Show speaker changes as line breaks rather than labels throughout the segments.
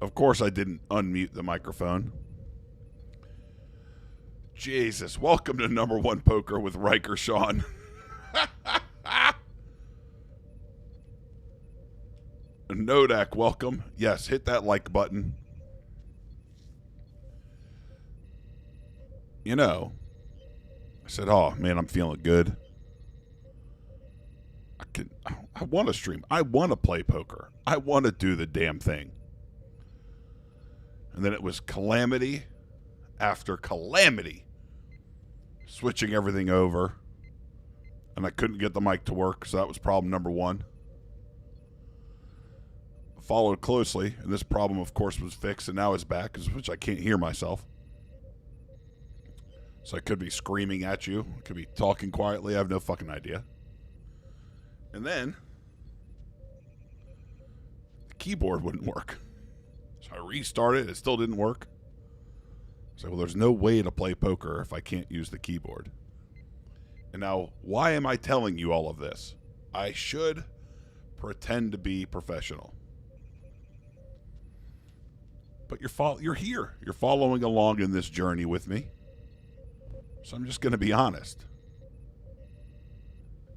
Of course I didn't unmute the microphone. Jesus, welcome to Number One Poker with Riker Sean. Nodak, welcome. Yes, hit that like button. You know, I said, oh man, I'm feeling good. I want to stream. I want to play poker. I want to do the damn thing. And then it was calamity after calamity. Switching everything over. And I couldn't get the mic to work, so that was problem number one. Followed closely, and this problem, of course, was fixed, and now it's back, which I can't hear myself. So I could be screaming at you. I could be talking quietly. I have no fucking idea. And then the keyboard wouldn't work. So I restarted. It still didn't work. So, well, there's no way to play poker if I can't use the keyboard. And now, why am I telling you all of this? I should pretend to be professional. But you're here. You're following along in this journey with me. So I'm just going to be honest.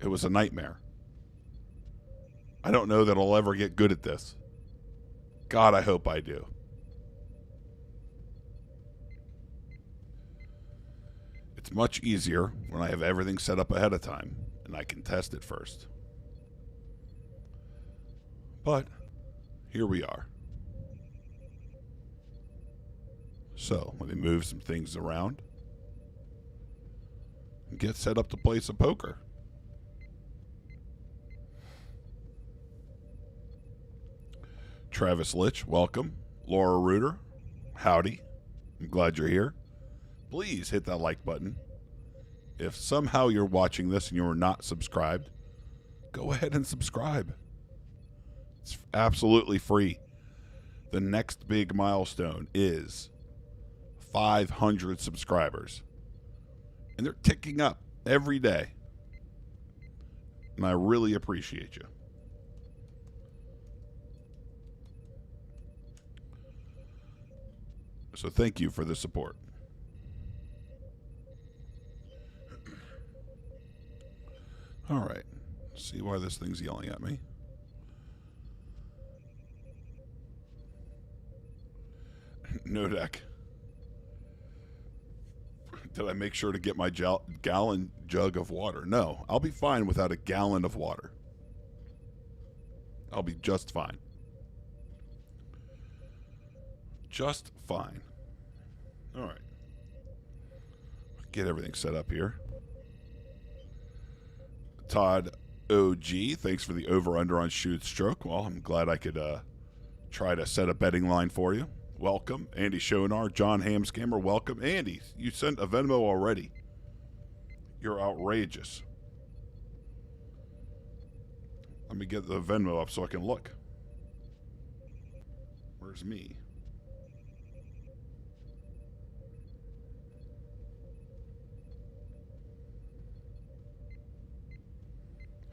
It was a nightmare. I don't know that I'll ever get good at this. God, I hope I do. It's much easier when I have everything set up ahead of time and I can test it first. But here we are. So let me move some things around and get set up to play some poker. Travis Litch, welcome. Laura Reuter, howdy. I'm glad you're here. Please hit that like button. If somehow you're watching this and you're not subscribed, go ahead and subscribe. It's absolutely free. The next big milestone is 500 subscribers. And they're ticking up every day. And I really appreciate you. So thank you for the support. All right. See why this thing's yelling at me. Nodak. Did I make sure to get my gallon jug of water? No, I'll be fine without a gallon of water. I'll be just fine. Just fine. All right. Get everything set up here. Todd OG, thanks for the over-under on shoot stroke. Well, I'm glad I could try to set a betting line for you. Welcome. Andy Schonar, John Hamscammer, welcome. Andy, you sent a Venmo already. You're outrageous. Let me get the Venmo up so I can look. Where's me?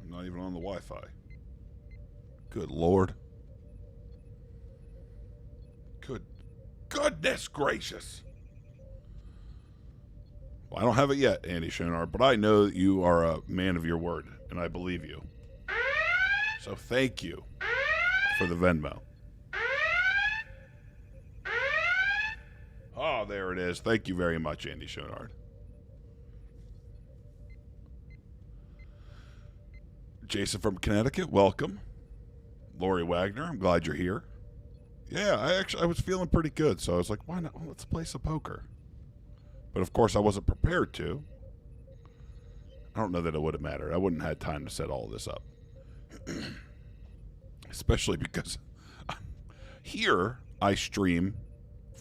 I'm not even on the Wi-Fi. Good Lord. Goodness gracious. Well, I don't have it yet, Andy Schonar, but I know that you are a man of your word, and I believe you. So thank you for the Venmo. Oh, there it is. Thank you very much, Andy Schonar. Jason from Connecticut, welcome. Lori Wagner, I'm glad you're here. Yeah, I was feeling pretty good, so I was like, why not? Well, let's play some poker. But of course, I wasn't prepared to. I don't know that it would have mattered. I wouldn't have had time to set all of this up. Especially because here I stream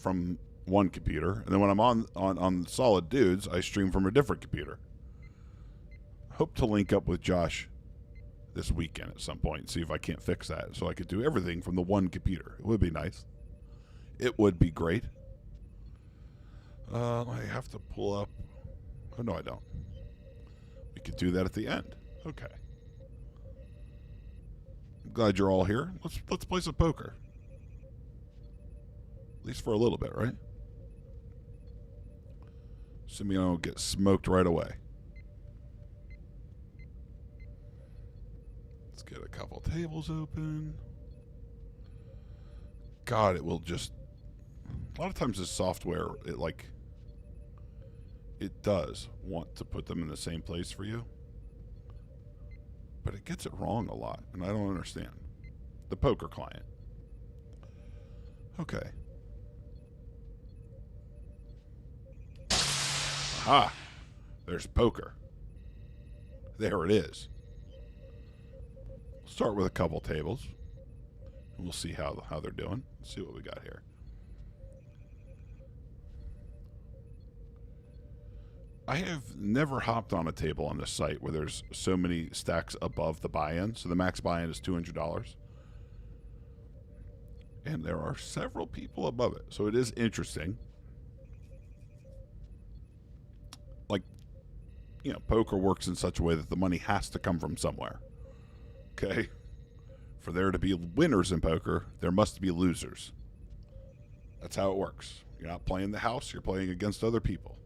from one computer, and then when I'm on Solid Dudes, I stream from a different computer. Hope to link up with Josh this weekend at some point and see if I can't fix that so I could do everything from the one computer. It would be nice. It would be great. I have to pull up. Oh, no, I don't. We could do that at the end. Okay. I'm glad you're all here. Let's play some poker. At least for a little bit, right? Assuming I don't get smoked right away. Let's get a couple tables open. God, it will just... A lot of times this software, it does want to put them in the same place for you. But it gets it wrong a lot, and I don't understand. The poker client. Okay. Aha! There's poker. There it is. We'll start with a couple tables. And we'll see how they're doing. Let's see what we got here. I have never hopped on a table on this site where there's so many stacks above the buy-in. So the max buy-in is $200. And there are several people above it. So it is interesting. Like, you know, poker works in such a way that the money has to come from somewhere. Okay? For there to be winners in poker, there must be losers. That's how it works. You're not playing the house, you're playing against other people.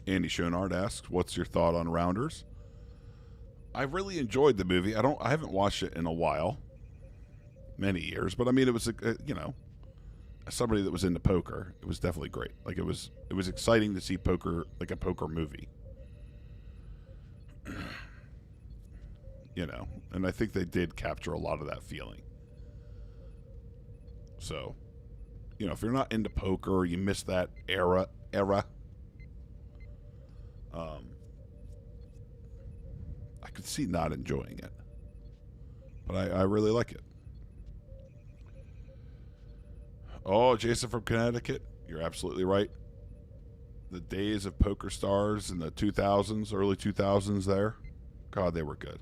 Andy Schonard asks, "What's your thought on Rounders?" I really enjoyed the movie. I haven't watched it in a while, many years, but I mean, it was you know, as somebody that was into poker, it was definitely great. Like it was exciting to see poker, like a poker movie. You know, and I think they did capture a lot of that feeling. So, you know, if you're not into poker or you miss that era, I could see not enjoying it. But I really like it. Oh, Jason from Connecticut, you're absolutely right. The days of Poker Stars in the 2000s, early 2000s there, God, they were good.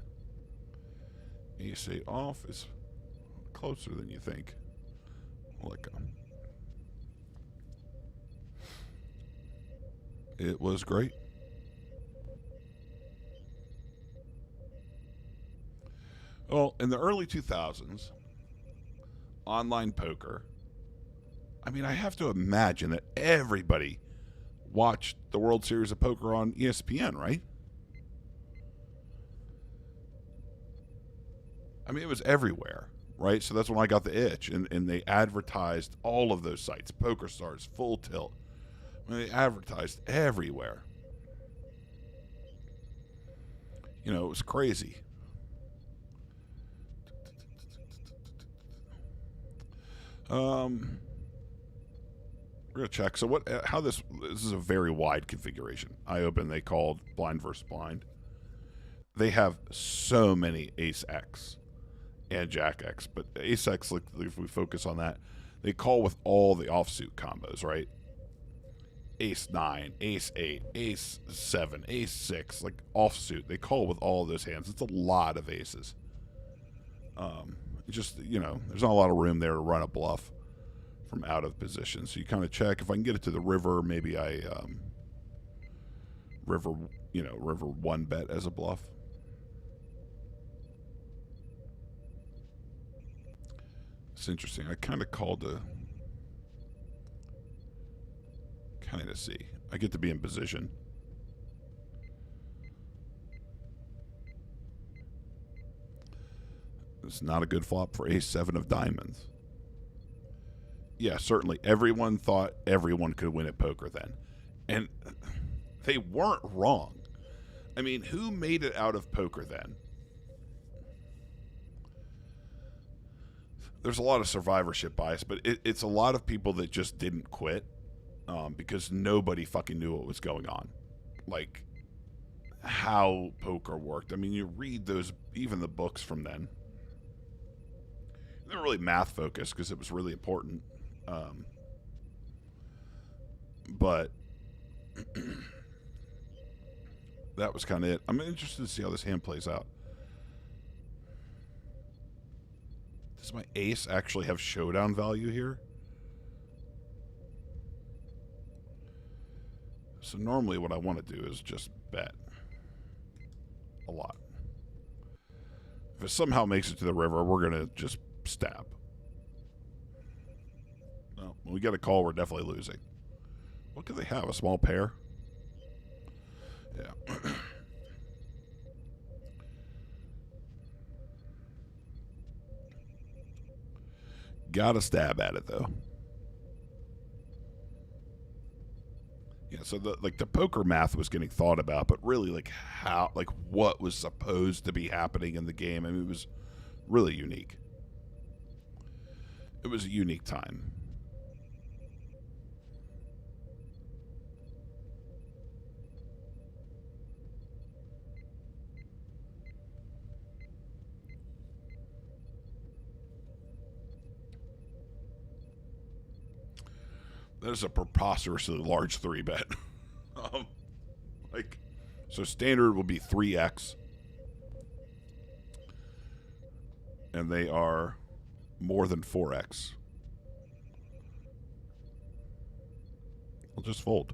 And you say off is closer than you think. We'll let go. It was great. Well, in the early 2000s, online poker, I mean, I have to imagine that everybody watched the World Series of Poker on ESPN, right? I mean, it was everywhere, right? So that's when I got the itch, and they advertised all of those sites, Poker Stars, Full Tilt. I mean, they advertised everywhere. You know, it was crazy. We're gonna check. So how this is a very wide configuration. I open. They called blind versus blind. They have so many Ace X and Jack X, but Ace X, like, if we focus on that, they call with all the offsuit combos, right? Ace 9, Ace 8, Ace 7, Ace 6, like offsuit. They call with all of those hands. It's a lot of aces. Just, you know, there's not a lot of room there to run a bluff from out of position. So you kind of check. If I can get it to the river, maybe I river 1 bet as a bluff. It's interesting. I kind of called to kind of see. I get to be in position. It's not a good flop for Ace 7 of diamonds. Yeah, certainly. Everyone thought everyone could win at poker then. And they weren't wrong. I mean, who made it out of poker then? There's a lot of survivorship bias, but it's a lot of people that just didn't quit because nobody fucking knew what was going on. Like, how poker worked. I mean, you read those, even the books from then. They were really math focused because it was really important. But that was kind of it. I'm interested to see how this hand plays out. Does my ace actually have showdown value here? So normally what I want to do is just bet a lot. If it somehow makes it to the river, we're going to just stab. No, when we get a call, we're definitely losing. What could they have? A small pair? Yeah. Gotta stab at it, though. Yeah, so the poker math was getting thought about, but really what was supposed to be happening in the game. I mean, it was really unique. It was a unique time. That is a preposterously large 3-bet. um, so standard will be 3x. And they are more than 4x. I'll just fold.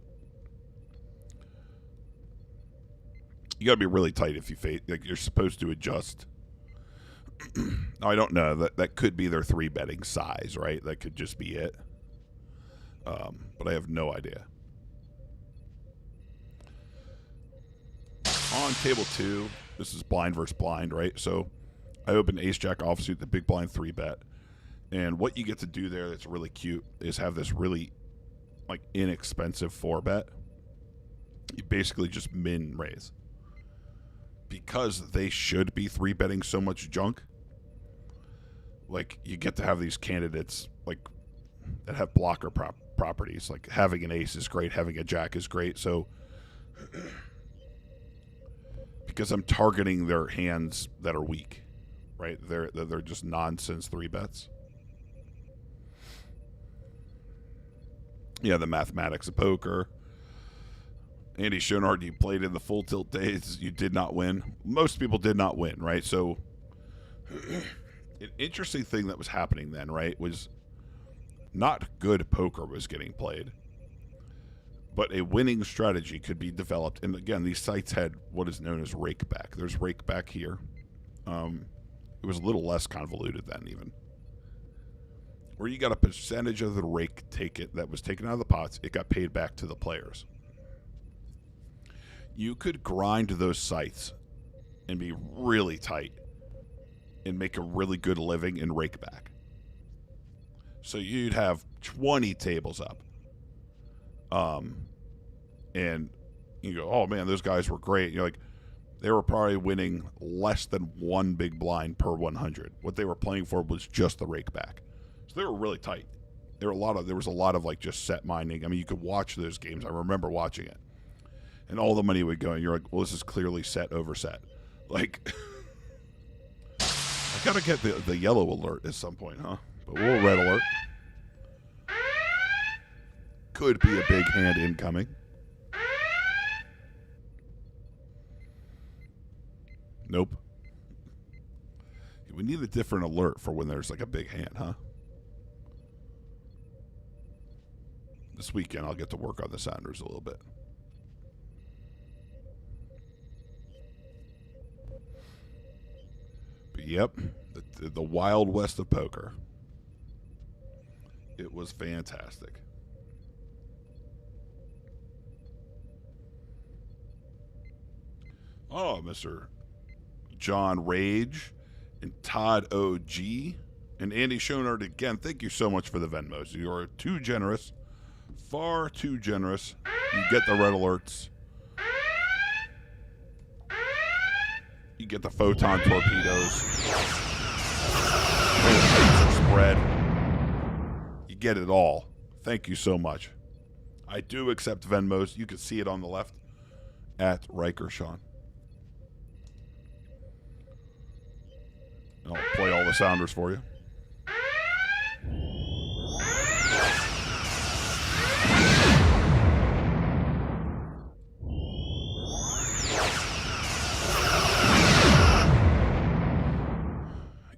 You gotta be really tight if you fade. Like, you're supposed to adjust. Now, I don't know. That could be their 3-betting size, right? That could just be it. But I have no idea. On table 2, this is blind versus blind, right? So I open ace-jack offsuit, the big blind 3-bet. And what you get to do there that's really cute is have this really, inexpensive 4-bet. You basically just min raise. Because they should be 3-betting so much junk, you get to have these candidates, that have blocker properties. Like, having an ace is great, having a jack is great. So, because I'm targeting their hands that are weak, right? They're just nonsense 3-bets. Yeah, the mathematics of poker. Andy Schoenhardt, you played in the full tilt days. You did not win. Most people did not win, right? So, an interesting thing that was happening then, right, was not good poker was getting played, but a winning strategy could be developed. And again, these sites had what is known as rakeback. There's rakeback here. It was a little less convoluted then, even, where you got a percentage of the rake that was taken out of the pots. It got paid back to the players. You could grind those sites and be really tight and make a really good living in rakeback. So you'd have 20 tables up. And you go, oh man, those guys were great. You're like, they were probably winning less than one big blind per 100. What they were playing for was just the rakeback. So they were really tight. There was a lot of just set mining. I mean, you could watch those games. I remember watching it. And all the money would go, and you're like, well, this is clearly set over set. I gotta get the yellow alert at some point, huh? But we'll red alert. Could be a big hand incoming. Nope. We need a different alert for when there's a big hand, huh? This weekend I'll get to work on the Sounders a little bit. But yep, the Wild West of poker. It was fantastic. Oh, Mr. John Rage and Todd OG and Andy Schoenhardt again. Thank you so much for the Venmos. You are too generous. Far too generous. You get the red alerts. You get the photon torpedoes. Spread. You get it all. Thank you so much. I do accept Venmos. You can see it on the left at Riker Sean. I'll play all the Sounders for you.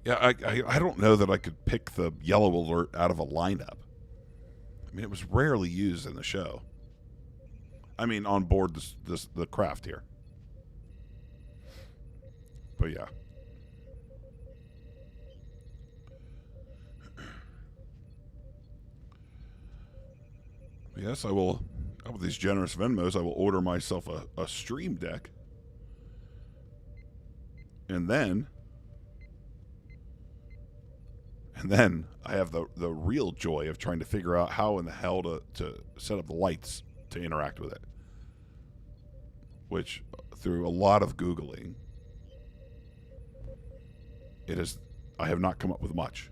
Yeah, I don't know that I could pick the yellow alert out of a lineup. I mean, it was rarely used in the show. I mean, on board the craft here. But yeah. Yes, I will. With these generous Venmos, I will order myself a stream deck. And then I have the real joy of trying to figure out how in the hell to set up the lights to interact with it. Which, through a lot of Googling, I have not come up with much.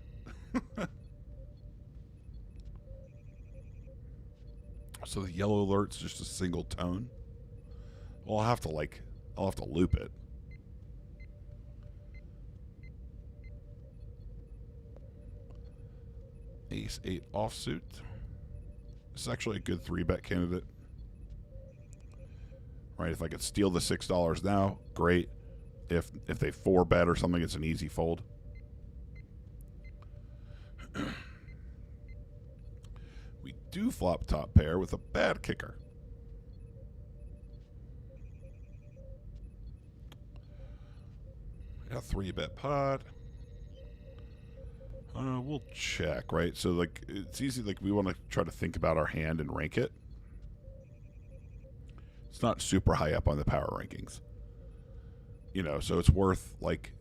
So the yellow alert's just a single tone. Well, I'll have to loop it. Ace 8 offsuit. This is actually a good 3-bet candidate. Right, if I could steal the $6 now, great. If they 4-bet or something, it's an easy fold. We do flop top pair with a bad kicker. A 3-bet pot. We'll check, right? So, like, it's easy. Like, we want to try to think about our hand and rank it. It's not super high up on the power rankings. You know, so it's worth, like,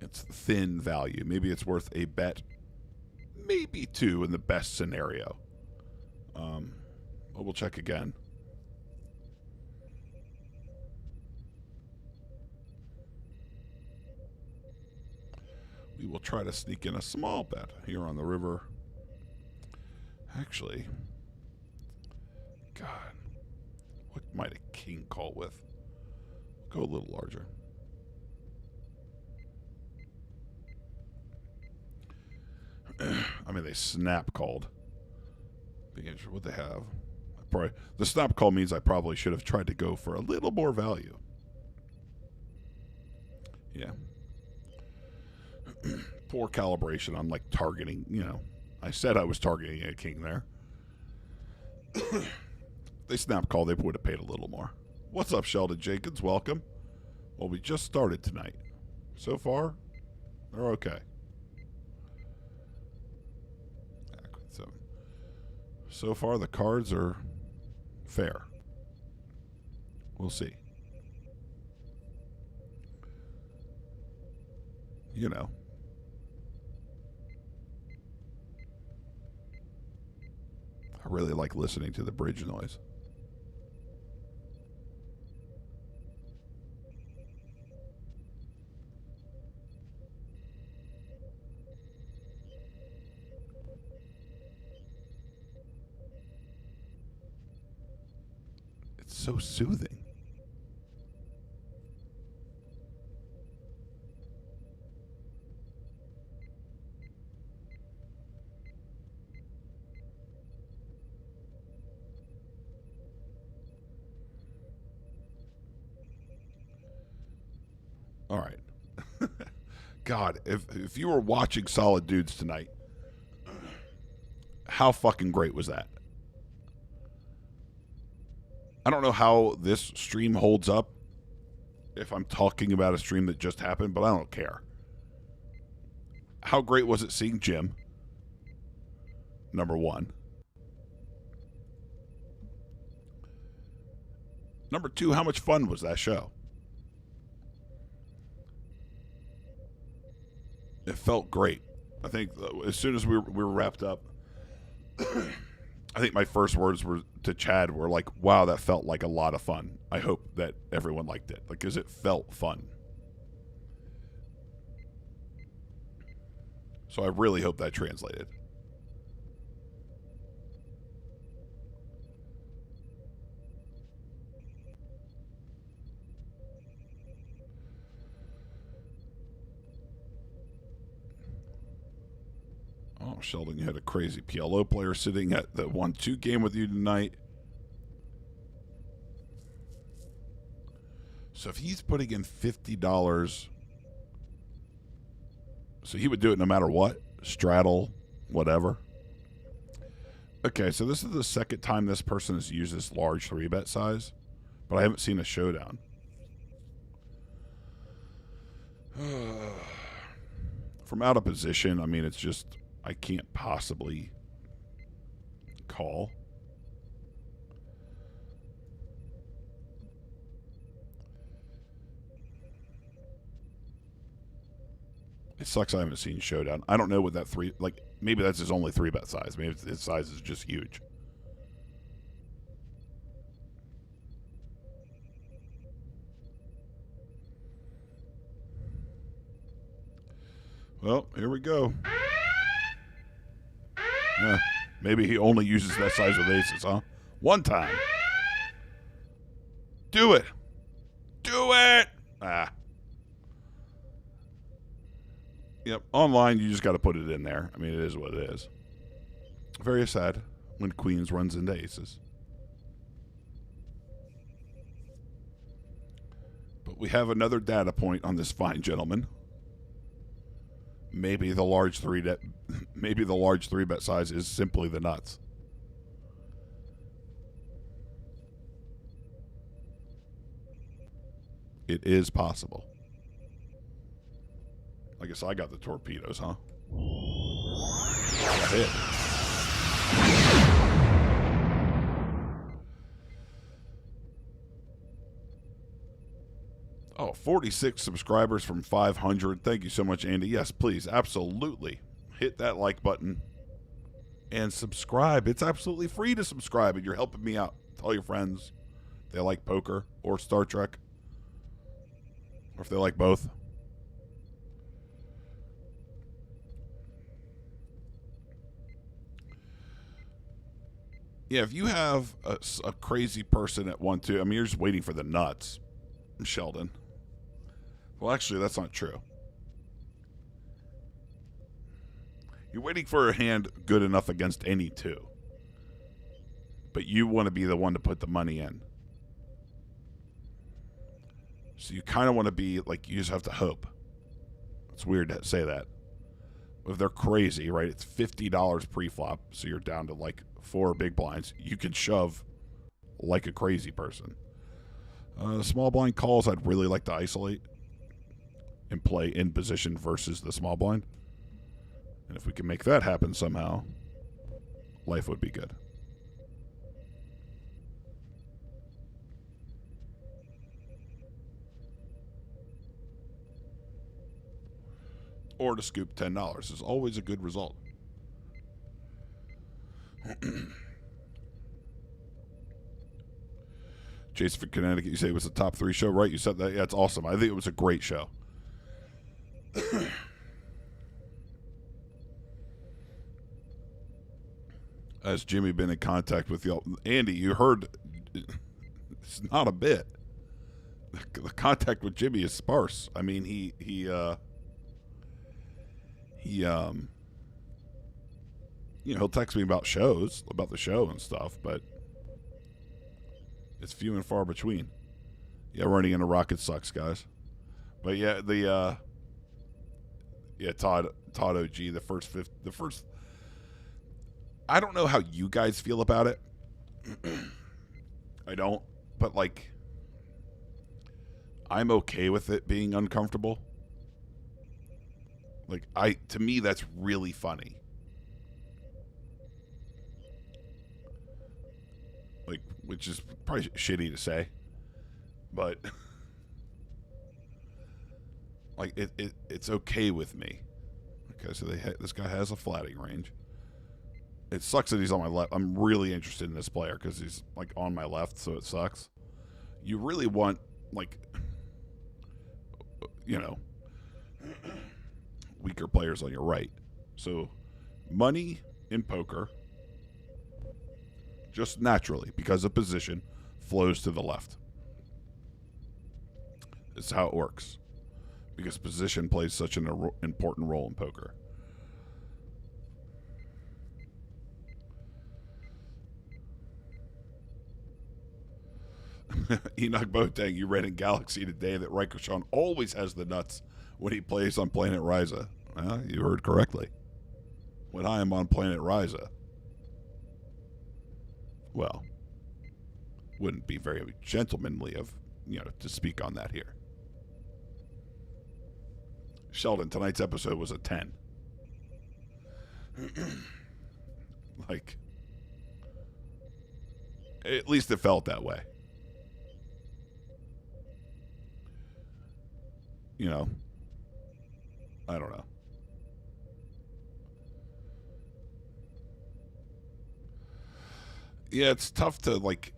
it's thin value. Maybe it's worth a bet, maybe 2 in the best scenario. But we'll check again. We will try to sneak in a small bet here on the river. Actually, God, what might a king call with? Go a little larger. I mean, they snap called. Being interested what they have. The snap call means I probably should have tried to go for a little more value. Yeah. Poor calibration on, like, targeting, you know. I said I was targeting a king there. They snap call, they would have paid a little more. What's up, Sheldon Jenkins? Welcome. Well, we just started tonight. So far, they're okay. So far, the cards are fair. We'll see. You know. I really like listening to the bridge noise. It's so soothing. All right. God, if you were watching Solid Dudes tonight, how fucking great was that? I don't know how this stream holds up if I'm talking about a stream that just happened, but I don't care. How great was it seeing Jim? Number one. Number two, how much fun was that show? It felt great. I think as soon as we were wrapped up, I think my first words were to Chad were like, wow, that felt like a lot of fun. I hope that everyone liked it. Like, because it felt fun. So I really hope that translated. Oh, Sheldon, you had a crazy PLO player sitting at the 1-2 game with you tonight. So if he's putting in $50, so he would do it no matter what? Straddle, whatever. Okay, so this is the second time this person has used this large 3-bet size, but I haven't seen a showdown. From out of position, I mean, it's just, I can't possibly call. It sucks I haven't seen Showdown. I don't know what that maybe that's his only 3-bet size. Maybe his size is just huge. Well, here we go. Maybe he only uses that size with aces, huh? One time. Do it. Do it. Yep. Online, you just got to put it in there. I mean, it is what it is. Very sad when Queens runs into aces. But we have another data point on this fine gentleman. Maybe the large 3-bet size is simply the nuts. It is possible. I guess I got the torpedoes, huh? Got hit. Oh, 46 subscribers from 500. Thank you so much, Andy. Yes, please, absolutely. Hit that like button and subscribe. It's absolutely free to subscribe, and you're helping me out. Tell your friends they like poker or Star Trek, or if they like both. Yeah, if you have a crazy person at 1-2, I mean, you're just waiting for the nuts, Sheldon. Well, actually, that's not true. You're waiting for a hand good enough against any 2. But you want to be the one to put the money in. So you kind of want to be like, you just have to hope. It's weird to say that. If they're crazy, right? It's $50 pre-flop, so you're down to like 4 big blinds. You can shove like a crazy person. Small blind calls, I'd really like to isolate and play in position versus the small blind. And if we can make that happen somehow, life would be good. Or to scoop $10 is always a good result. Jason from Connecticut, you say it was the top 3 show, right? You said that. Yeah, it's awesome. I think it was a great show. Has Jimmy been in contact with y'all? Andy, you heard it's not a bit. The contact with Jimmy is sparse. I mean, he'll text me about shows, about the show and stuff, but it's few and far between. Yeah, running into Rocket sucks, guys. But yeah, Todd OG, the first. I don't know how you guys feel about it. I don't, but like, I'm okay with it being uncomfortable. Like, to me, that's really funny. Like, which is probably shitty to say, but like, it's okay with me. Okay, so this guy has a flatting range. It sucks that he's on my left. I'm really interested in this player because he's like on my left, so it sucks. You really want, like, weaker players on your right. So money in poker, just naturally, because of position, flows to the left. It's how it works. Because position plays such an important role in poker. Enoch Boateng, you read in Galaxy today that Riker Sean always has the nuts when he plays on Planet Ryza. Well, you heard correctly. When I am on Planet Ryza. Well, wouldn't be very gentlemanly of, to speak on that here. Sheldon, tonight's episode was a 10. Like, at least it felt that way. I don't know. Yeah, it's tough to, like,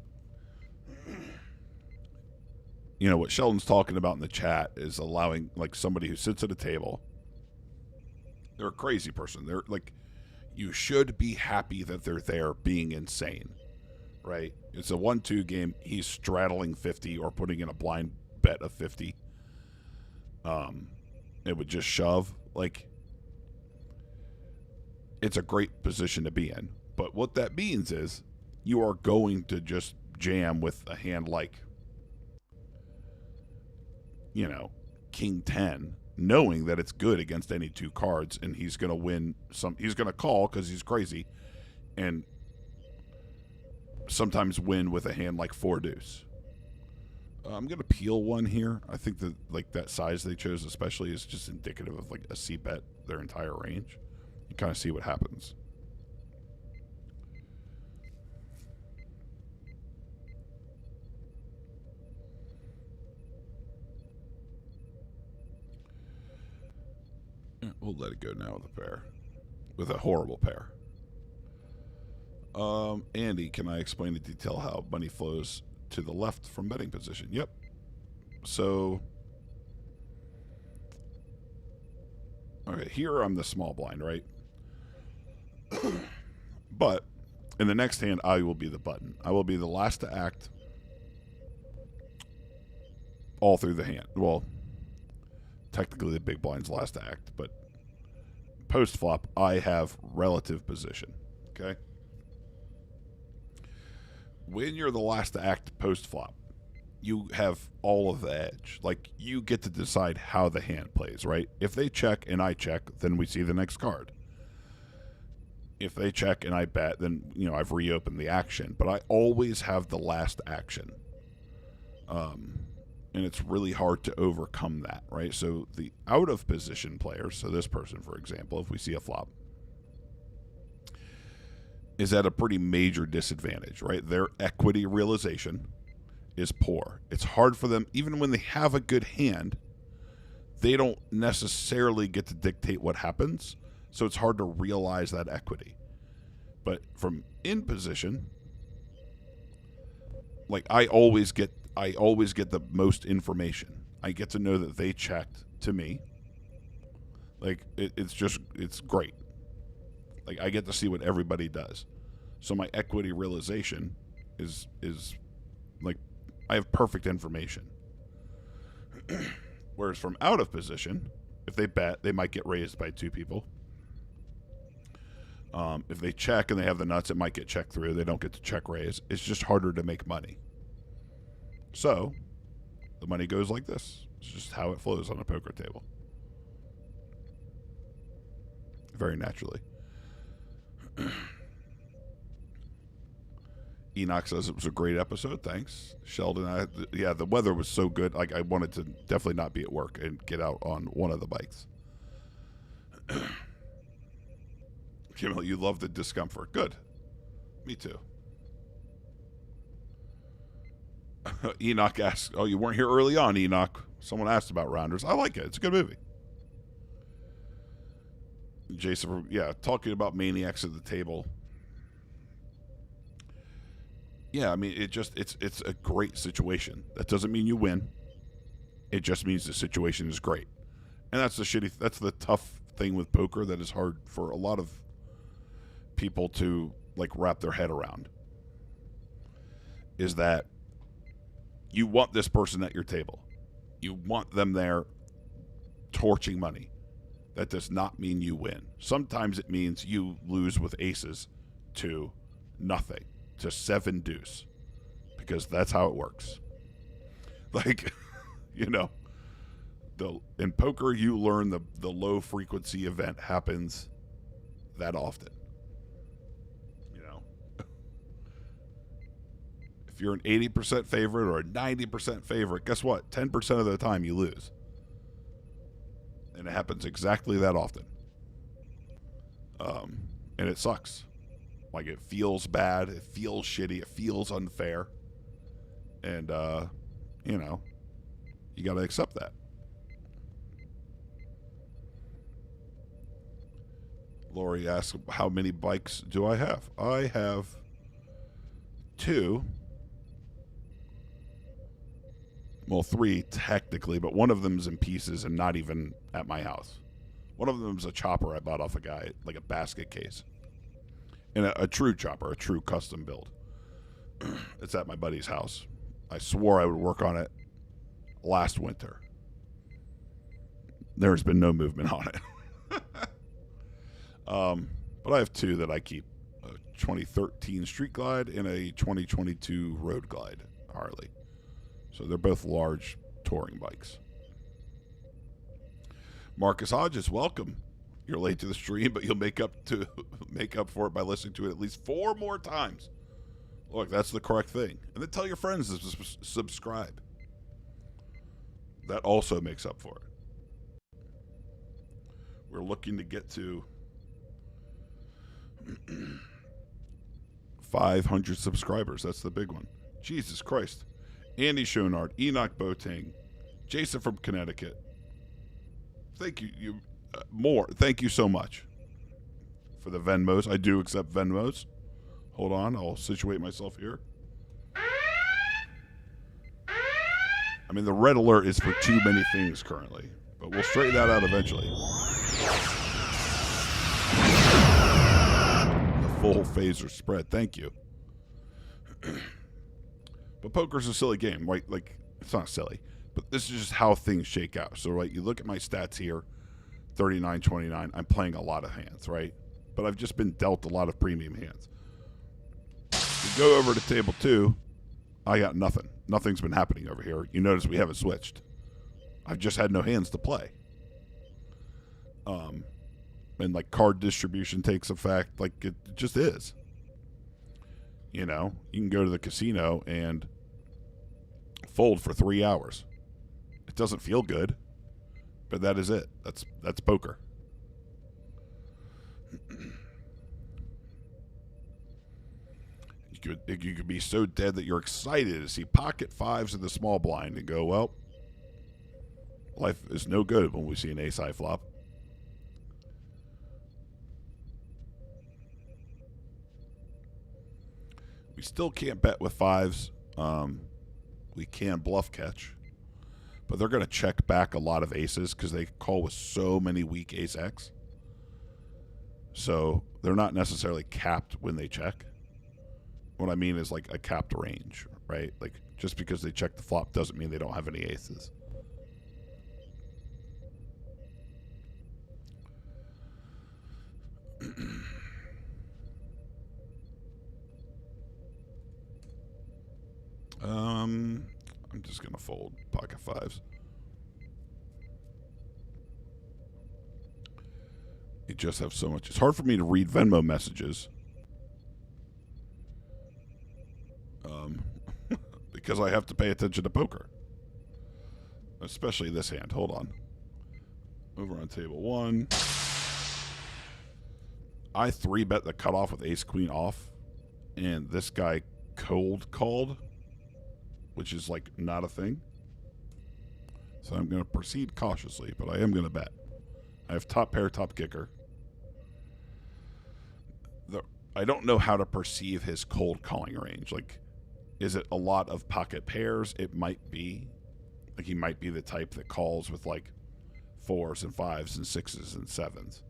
you know, what Sheldon's talking about in the chat is allowing, like, somebody who sits at a table. They're a crazy person. They're like, you should be happy that they're there being insane, right? It's a 1-2 game. He's straddling 50 or putting in a blind bet of 50. It would just shove. Like, it's a great position to be in. But what that means is you are going to just jam with a hand like, you know, King 10, knowing that it's good against any two cards, and he's going to win some. He's going to call because he's crazy, and sometimes win with a hand like 4 deuce. I'm going to peel one here. I think that, like, that size they chose especially is just indicative of, like, a C bet their entire range. You kind of see what happens. Yeah, we'll let it go now with a pair. With a horrible pair. Andy, can I explain in detail how money flows to the left from betting position? Yep. So, okay, here I'm the small blind, right? But in the next hand, I will be the button. I will be the last to act all through the hand. Well, technically the big blind's last to act, but post flop, I have relative position. Okay? When you're the last to act post flop, you have all of the edge. Like, you get to decide how the hand plays, right? If they check and I check, then we see the next card. If they check and I bet, then, you know, I've reopened the action. But I always have the last action. And it's really hard to overcome that, right? So the out of position players, so this person, for example, if we see a flop, is at a pretty major disadvantage, right? Their equity realization is poor. It's hard for them, even when they have a good hand, they don't necessarily get to dictate what happens, so it's hard to realize that equity. But from in position, like, I always get the most information. I get to know that they checked to me. Like, it's great. Like, I get to see what everybody does. So my equity realization is like, I have perfect information. Whereas from out of position, if they bet, they might get raised by 2 people. If they check and they have the nuts, it might get checked through. They don't get to check raise. It's just harder to make money. So the money goes like this. It's just how it flows on a poker table. Very naturally. Enoch says it was a great episode. Thanks. Sheldon, yeah, the weather was so good. Like, I wanted to definitely not be at work and get out on one of the bikes. Kimmel, you love the discomfort. Good. Me too. Enoch asks, oh, you weren't here early on, Enoch. Someone asked about Rounders. I like it. It's a good movie. Jason, yeah, talking about maniacs at the table. Yeah, I mean, it's a great situation. That doesn't mean you win. It just means the situation is great. And that's the tough thing with poker that is hard for a lot of people to, like, wrap their head around. Is that you want this person at your table. You want them there torching money. That does not mean you win. Sometimes it means you lose with aces to nothing, to 7 deuce, because that's how it works. Like, you know, in poker, you learn the low frequency event happens that often. You know, if you're an 80% favorite or a 90% favorite, guess what? 10% of the time you lose. And it happens exactly that often. And it sucks. Like, it feels bad. It feels shitty. It feels unfair. And, you know, you got to accept that. Lori asks, how many bikes do I have? I have 2, well, 3 technically, but one of them's in pieces and not even at my house. One of them's a chopper I bought off a guy, like a basket case. And a true chopper, a true custom build. It's at my buddy's house. I swore I would work on it last winter. There's been no movement on it. But I have 2 that I keep. A 2013 Street Glide and a 2022 Road Glide Harley. So they're both large touring bikes. Marcus Hodges, welcome. You're late to the stream, but you'll make up for it by listening to it at least 4 more times. Look, that's the correct thing. And then tell your friends to subscribe. That also makes up for it. We're looking to get to 500 subscribers. That's the big one. Jesus Christ. Andy Schonard, Enoch Boateng, Jason from Connecticut. Thank you. More. Thank you so much for the Venmos. I do accept Venmos. Hold on. I'll situate myself here. I mean, the red alert is for too many things currently, but we'll straighten that out eventually. The full phaser spread. Thank you. But poker's a silly game, right? Like, it's not silly, but this is just how things shake out. So, right, you look at my stats here, 39, 29. I'm playing a lot of hands, right? But I've just been dealt a lot of premium hands. We go over to table 2. I got nothing. Nothing's been happening over here. You notice we haven't switched. I've just had no hands to play. And like card distribution takes effect. Like it just is. You know, you can go to the casino and fold for 3 hours. It doesn't feel good, but that is it. That's poker. You could be so dead that you're excited to see pocket 5s in the small blind and go, well, life is no good when we see an ace high flop. We still can't bet with 5s. We can bluff catch, but they're going to check back a lot of aces because they call with so many weak ace X. So they're not necessarily capped when they check. What I mean is like a capped range, right? Like just because they check the flop doesn't mean they don't have any aces. I'm just going to fold pocket 5s. You just have so much. It's hard for me to read Venmo messages. Because I have to pay attention to poker. Especially this hand. Hold on. Over on table 1. I 3-bet the cutoff with ace queen off. And this guy cold called. Which is like not a thing. So I'm going to proceed cautiously. But I am going to bet. I have top pair, top kicker. I don't know how to perceive his cold calling range. Like, is it a lot of pocket pairs? It might be. Like, he might be the type that calls with, like, 4s and 5s and 6s and 7s.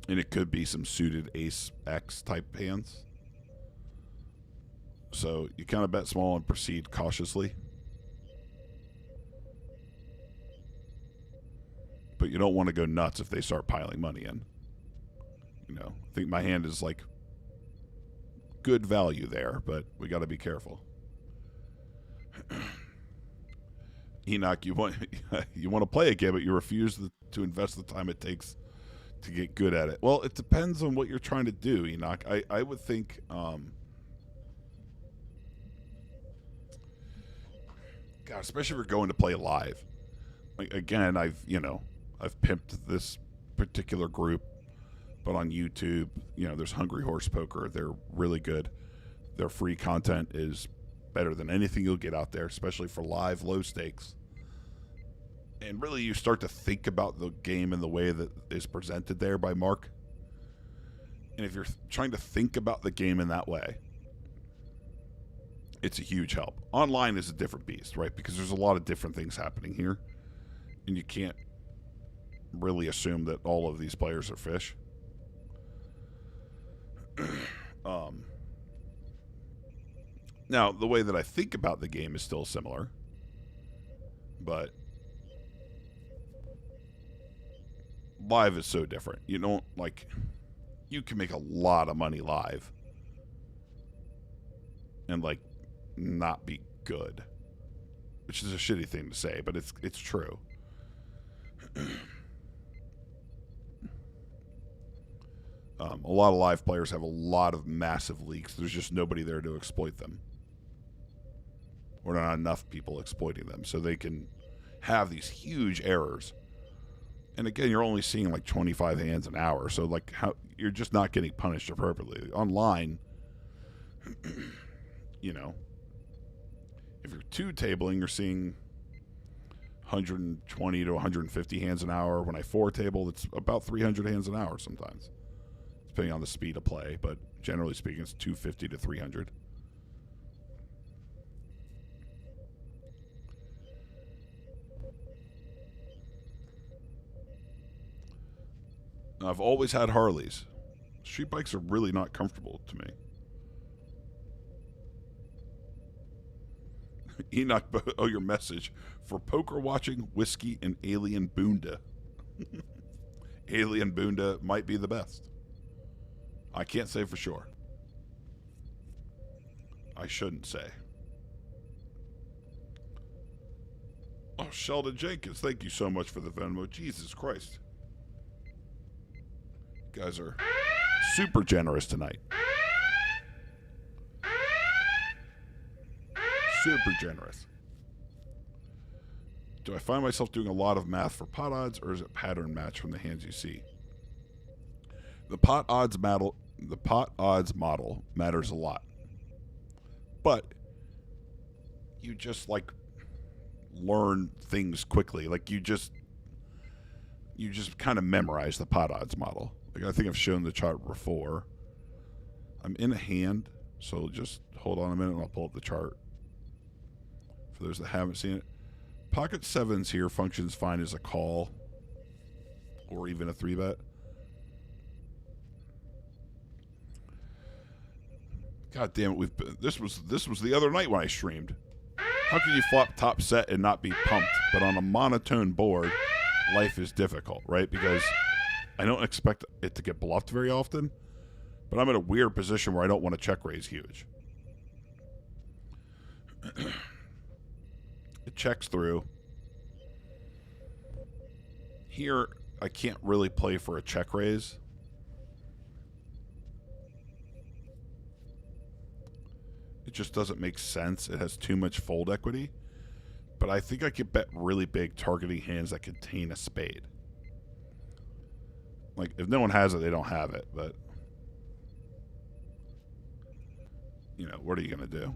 And it could be some suited ace X type hands. So you kind of bet small and proceed cautiously. But you don't want to go nuts if they start piling money in. You know, I think my hand is like good value there, but we got to be careful. Enoch, you want to play a game, but you refuse to invest the time it takes to get good at it. Well, it depends on what you're trying to do, Enoch. I would think God, especially if you're going to play live. Like, again, I've pimped this particular group, but on YouTube, there's Hungry Horse Poker. They're really good. Their free content is better than anything you'll get out there, especially for live, low stakes. And really, you start to think about the game in the way that is presented there by Mark. And if you're trying to think about the game in that way, it's a huge help. Online is a different beast, right? Because there's a lot of different things happening here. And you can't really assume that all of these players are fish. Now, the way that I think about the game is still similar. But live is so different. You don't, like, you can make a lot of money live and, like, not be good, which is a shitty thing to say, but it's true. A lot of live players have a lot of massive leaks. There's just nobody there to exploit them, or not enough people exploiting them, so they can have these huge errors. And again, you're only seeing like 25 hands an hour, so like how you're just not getting punished appropriately. Online, you know, if you're two tabling, you're seeing 120 to 150 hands an hour. When I four table, it's about 300 hands an hour sometimes, depending on the speed of play. But generally speaking, it's 250 to 300. I've always had Harleys. Street bikes are really not comfortable to me. Enoch, your message for poker watching, whiskey, and Alien Boonda. Alien Boonda might be the best. I can't say for sure. I shouldn't say. Oh, Sheldon Jenkins, thank you so much for the Venmo. Jesus Christ. You guys are super generous tonight. Super generous. Do I find myself doing a lot of math for pot odds, or is it pattern match from the hands you see? The pot odds model matters a lot. But you just like learn things quickly. Like you just kind of memorize the pot odds model. Like I think I've shown the chart before. I'm in a hand, so just hold on a minute and I'll pull up the chart. For those that haven't seen it, pocket sevens here functions fine as a call or even a 3-bet. God damn it! This was the other night when I streamed. How can you flop top set and not be pumped? But on a monotone board, life is difficult, right? Because I don't expect it to get bluffed very often, but I'm in a weird position where I don't want to check raise huge. It checks through. Here, I can't really play for a check raise. It just doesn't make sense. It has too much fold equity. But I think I could bet really big targeting hands that contain a spade. Like, if no one has it, they don't have it. But, you know, what are you going to do?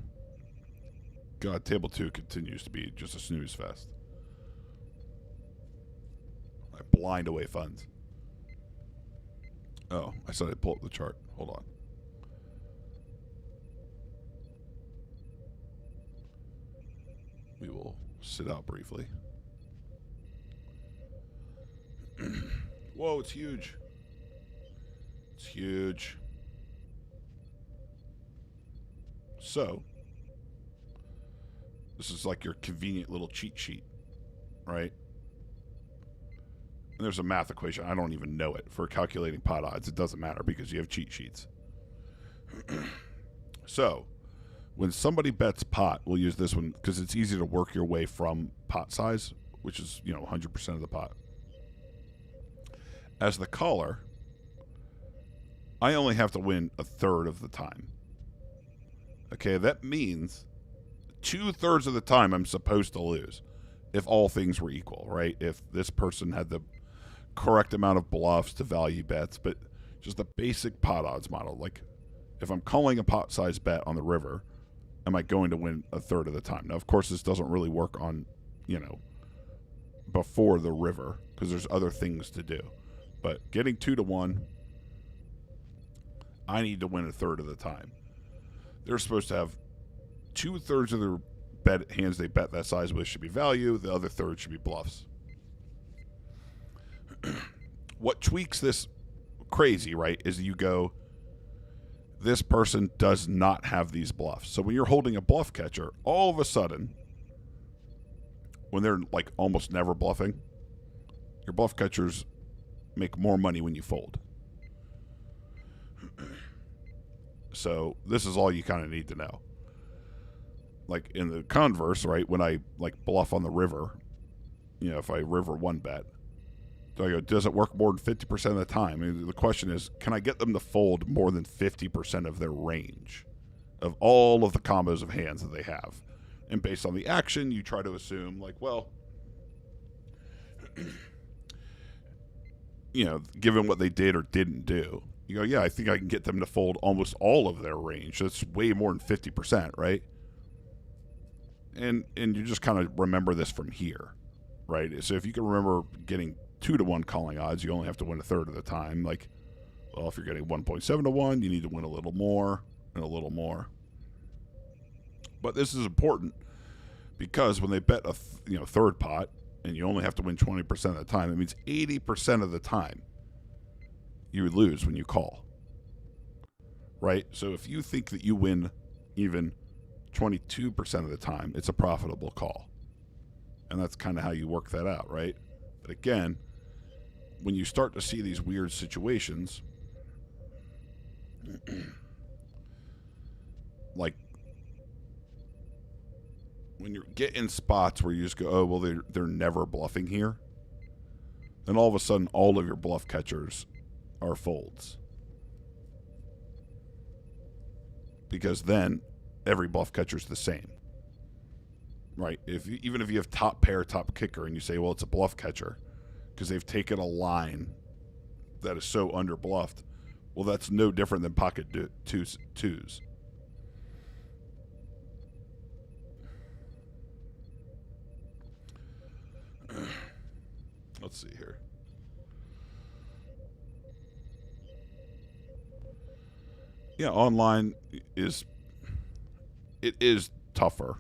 God, table 2 continues to be just a snooze fest. I blind away funds. Oh, I said I'd pull up the chart. Hold on. We will sit out briefly. Whoa, it's huge. It's huge. So, this is like your convenient little cheat sheet, right? And there's a math equation. I don't even know it. For calculating pot odds, it doesn't matter because you have cheat sheets. So, when somebody bets pot, we'll use this one because it's easy to work your way from pot size, which is, 100% of the pot. As the caller, I only have to win a third of the time. Okay, that means 2/3 of the time I'm supposed to lose if all things were equal, right? If this person had the correct amount of bluffs to value bets, but just the basic pot odds model. Like, if I'm calling a pot size bet on the river, am I going to win a third of the time? Now, of course, this doesn't really work on, before the river because there's other things to do. But getting 2 to 1, I need to win a third of the time. They're supposed to have 2/3 of their hands they bet that size with should be value. The other third should be bluffs. What tweaks this crazy, right, is you go, this person does not have these bluffs. So when you're holding a bluff catcher, all of a sudden, when they're like almost never bluffing, your bluff catchers make more money when you fold. So this is all you kind of need to know. Like in the converse, right, when I like bluff on the river, if I river one bet, so I go, does it work more than 50% of the time? And the question is, can I get them to fold more than 50% of their range of all of the combos of hands that they have? And based on the action, you try to assume, like, well, given what they did or didn't do, you go, yeah, I think I can get them to fold almost all of their range. That's way more than 50%, right? And you just kind of remember this from here, right? So if you can remember getting 2-to-1 calling odds, you only have to win a third of the time. Like, well, if you're getting 1.7-to-1, you need to win a little more and a little more. But this is important because when they bet a third pot and you only have to win 20% of the time, it means 80% of the time you lose when you call, right? So if you think that you win even 22% of the time, it's a profitable call. And that's kind of how you work that out, right? But again, when you start to see these weird situations, like when you get in spots where you just go, oh, well, they're never bluffing here, then all of a sudden all of your bluff catchers are folds. Because then every bluff catcher's the same. Right? Even if you have top pair, top kicker, and you say, well, it's a bluff catcher because they've taken a line that is so under bluffed, well, that's no different than pocket twos. Let's see here. Yeah, online is tougher.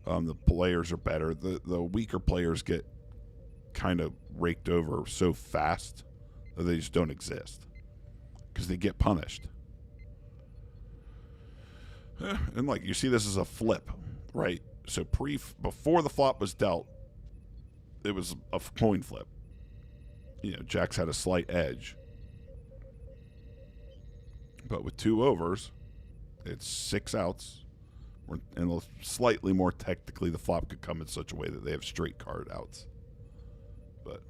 The players are better. The weaker players get kind of raked over so fast that they just don't exist because they get punished. And like you see, this is a flip, right? So before the flop was dealt, it was a coin flip. Jacks had a slight edge, but with 2 overs, it's 6 outs. And slightly more technically, the flop could come in such a way that they have straight card outs. But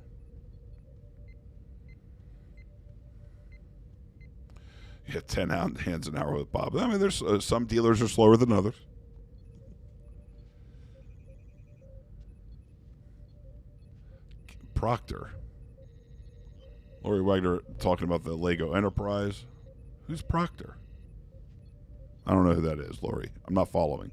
yeah, 10 hands an hour with Bob. I mean, there's some dealers are slower than others. Proctor. Lori Wagner talking about the Lego Enterprise. Who's Proctor? I don't know who that is, Lori. I'm not following.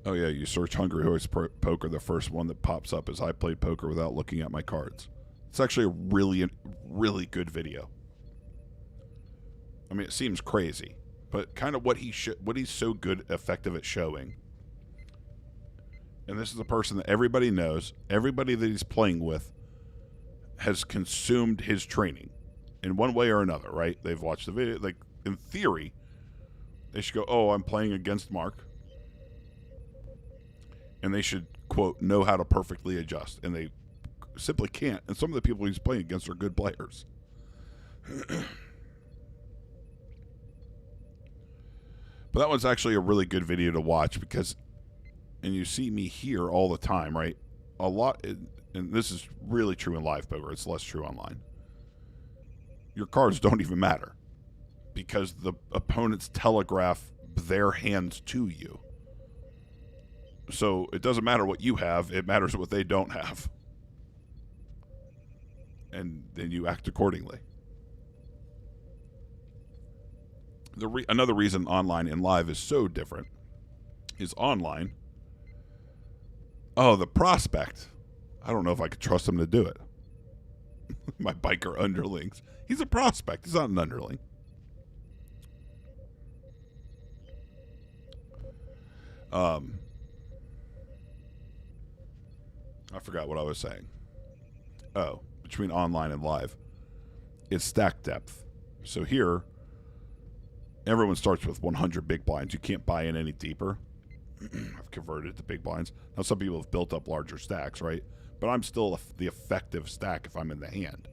Oh, yeah, you search Hungry Horse Poker. The first one that pops up is I played poker without looking at my cards. It's actually a really, really good video. I mean, it seems crazy, but kind of what he's so good, effective at showing. And this is a person that everybody knows, everybody that he's playing with has consumed his training in one way or another, right? They've watched the video. Like, in theory, they should go, oh, I'm playing against Mark. And they should, quote, know how to perfectly adjust. And they simply can't. And some of the people he's playing against are good players. But that one's actually a really good video to watch because, and you see me here all the time, right? A lot, and this is really true in live poker. It's less true online. Your cards don't even matter because the opponents telegraph their hands to you. So it doesn't matter what you have. It matters what they don't have. And then you act accordingly. Another reason online and live is so different is online. Oh, the prospect. I don't know if I could trust him to do it. My biker underlings. He's a prospect. He's not an underling. I forgot what I was saying. Oh, between online and live. It's stack depth. So here, everyone starts with 100 big blinds. You can't buy in any deeper. I've converted to big blinds. Now, some people have built up larger stacks, right? But I'm still the effective stack if I'm in the hand.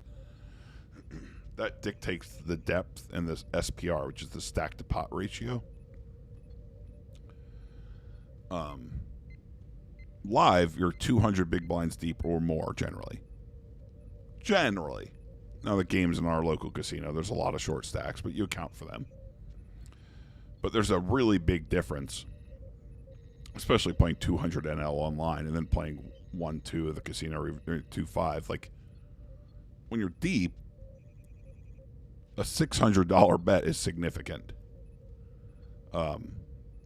That dictates the depth and the SPR, which is the stack to pot ratio. Live, you're 200 big blinds deep or more, generally. Now, the games in our local casino, there's a lot of short stacks, but you account for them. But there's a really big difference, especially playing 200 NL online and then playing 1-2 of the casino, or 2-5. Like, when you're deep, a $600 bet is significant.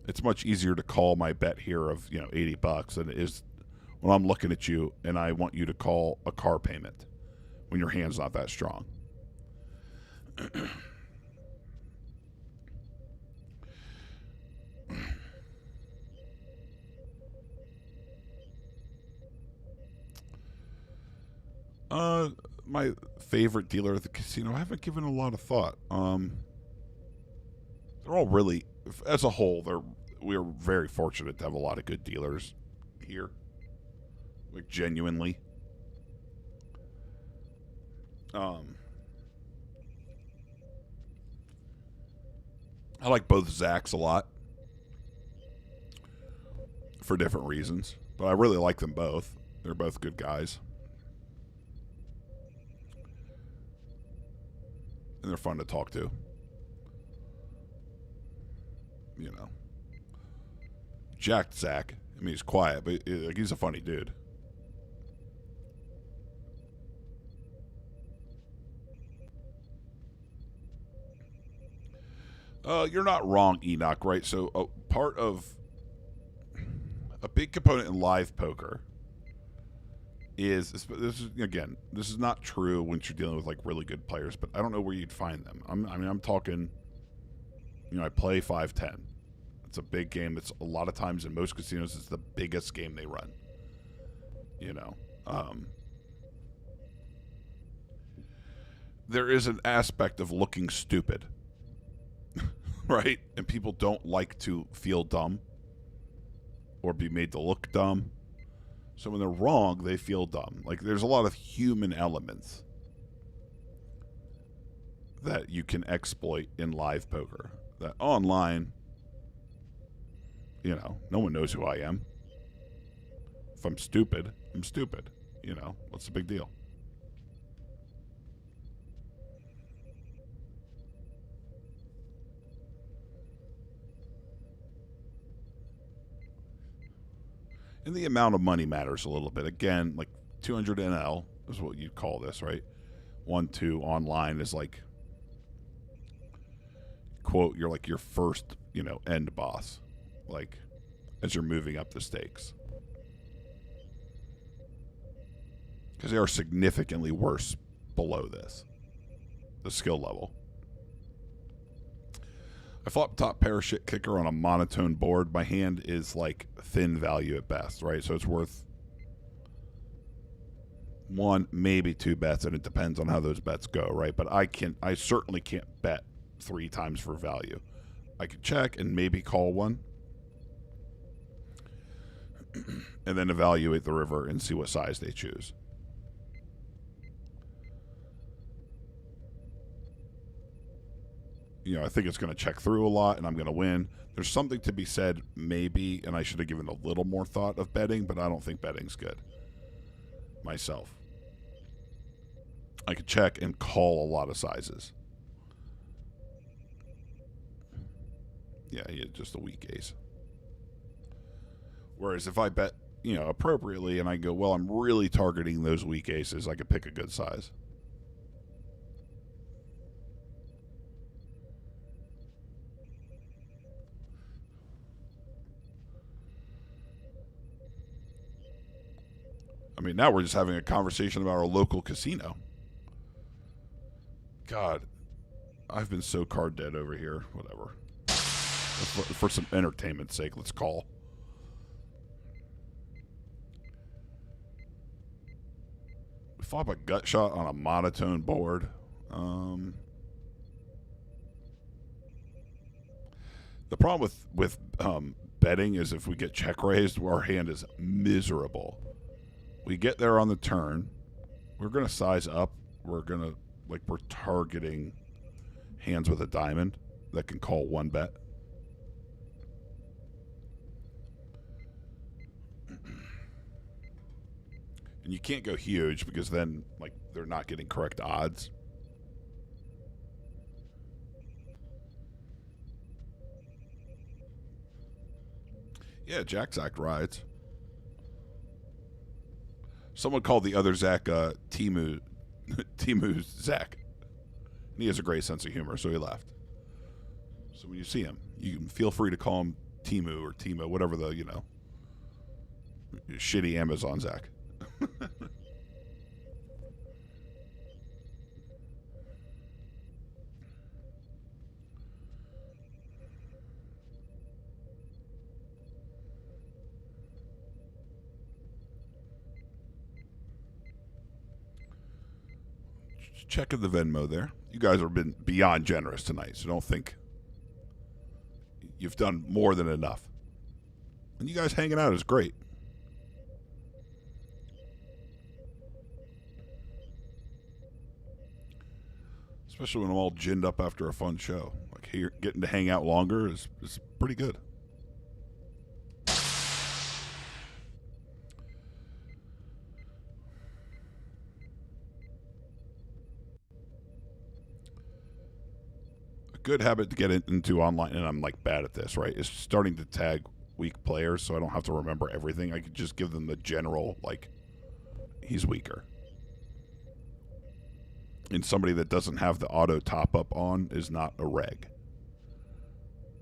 It's much easier to call my bet here of $80 than it is when I'm looking at you and I want you to call a car payment when your hand's not that strong. My favorite dealer at the casino, I haven't given a lot of thought. They're all really, as a whole, we're very fortunate to have a lot of good dealers here. Like, genuinely. I like both Zachs a lot for different reasons, but I really like them both. They're both good guys. And they're fun to talk to. Jacked Zach. I mean, he's quiet, but he's a funny dude. You're not wrong, Enoch, right? So part of a big component in live poker is this is not true once you're dealing with like really good players, but I don't know where you'd find them. I'm talking, I play 5-10. It's a big game. It's a lot of times in most casinos, it's the biggest game they run. There is an aspect of looking stupid, right? And people don't like to feel dumb or be made to look dumb. So when they're wrong, they feel dumb. Like, there's a lot of human elements that you can exploit in live poker. That online, no one knows who I am. If I'm stupid, I'm stupid. What's the big deal? And the amount of money matters a little bit. Again, like 200 NL is what you'd call this, right? 1-2 online is like, quote, you're like your first, end boss. Like, as you're moving up the stakes. Because they are significantly worse below this. The skill level. I flop top parachute kicker on a monotone board. My hand is like thin value at best, right? So it's worth 1, maybe 2 bets, and it depends on how those bets go, right? But I certainly can't bet 3 times for value. I could check and maybe call one, and then evaluate the river and see what size they choose. I think it's going to check through a lot, and I'm going to win. There's something to be said, maybe, and I should have given a little more thought of betting, but I don't think betting's good myself. I could check and call a lot of sizes. Yeah, he had just a weak ace. Whereas if I bet, appropriately, and I go, well, I'm really targeting those weak aces, I could pick a good size. mean, now we're just having a conversation about our local casino. God, I've been so card dead over here. Whatever. For some entertainment's sake, let's call. We fought a gut shot on a monotone board. The problem with betting is if we get check raised, our hand is miserable. We get there on the turn. We're going to size up. We're targeting hands with a diamond that can call one bet. And you can't go huge because then they're not getting correct odds. Yeah, Jack Zach rides. Someone called the other Zach Timu Zach. And he has a great sense of humor, so he laughed. So when you see him, you can feel free to call him Timu or Timo, whatever the, shitty Amazon Zach. Checking the Venmo there. You guys have been beyond generous tonight, so don't think you've done more than enough. And you guys hanging out is great. Especially when I'm all ginned up after a fun show. Here, getting to hang out longer is pretty good. A good habit to get into online, and I'm bad at this, right, is starting to tag weak players so I don't have to remember everything. I could just give them the general, he's weaker. And somebody that doesn't have the auto top-up on is not a reg.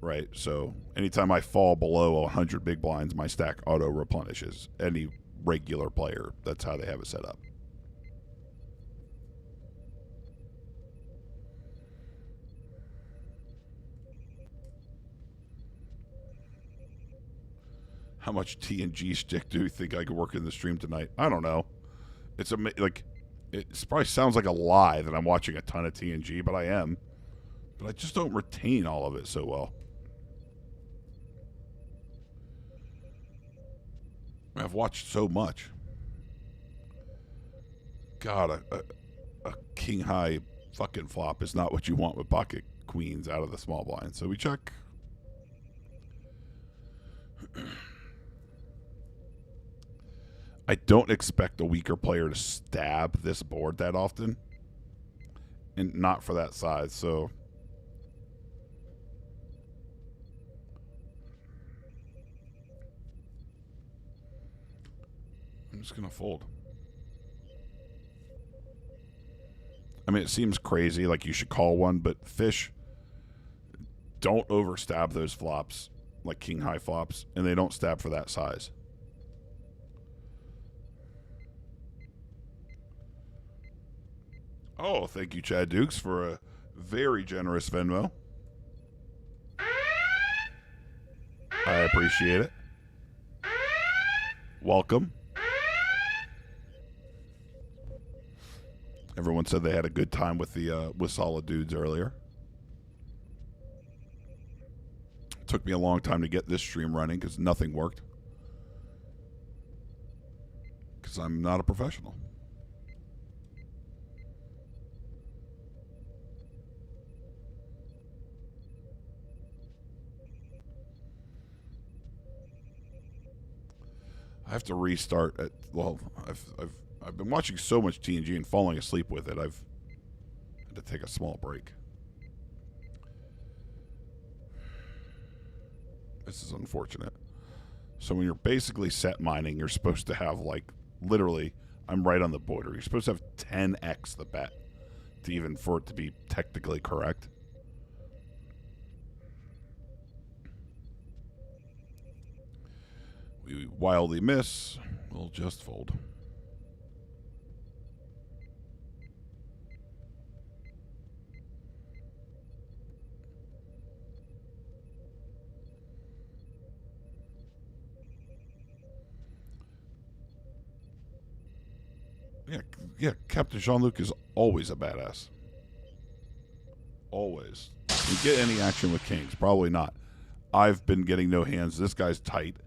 Right? So anytime I fall below 100 big blinds, my stack auto-replenishes. Any regular player, that's how they have it set up. How much TNG stick do you think I could work in the stream tonight? I don't know. It's it probably sounds like a lie that I'm watching a ton of TNG, but I am. But I just don't retain all of it so well. I've watched so much. God, a king high fucking flop is not what you want with pocket queens out of the small blind. So we check. I don't expect a weaker player to stab this board that often. And not for that size, so... I'm just going to fold. I mean, it seems crazy, like you should call one, but fish don't overstab those flops, like king-high flops, and they don't stab for that size. Oh, thank you, Chad Dukes, for a very generous Venmo. I appreciate it. Welcome. Everyone said they had a good time with the with Solid Dudes earlier. It took me a long time to get this stream running because nothing worked. Because I'm not a professional. I have to restart at, well, I've been watching so much TNG and falling asleep with it. I've had to take a small break. This is unfortunate. So when you're basically set mining, you're supposed to have literally, I'm right on the border. You're supposed to have 10x the bet to even for it to be technically correct. We wildly miss. We'll just fold. Yeah, Captain Jean-Luc is always a badass. Always. You get any action with Kings? Probably not. I've been getting no hands. This guy's tight.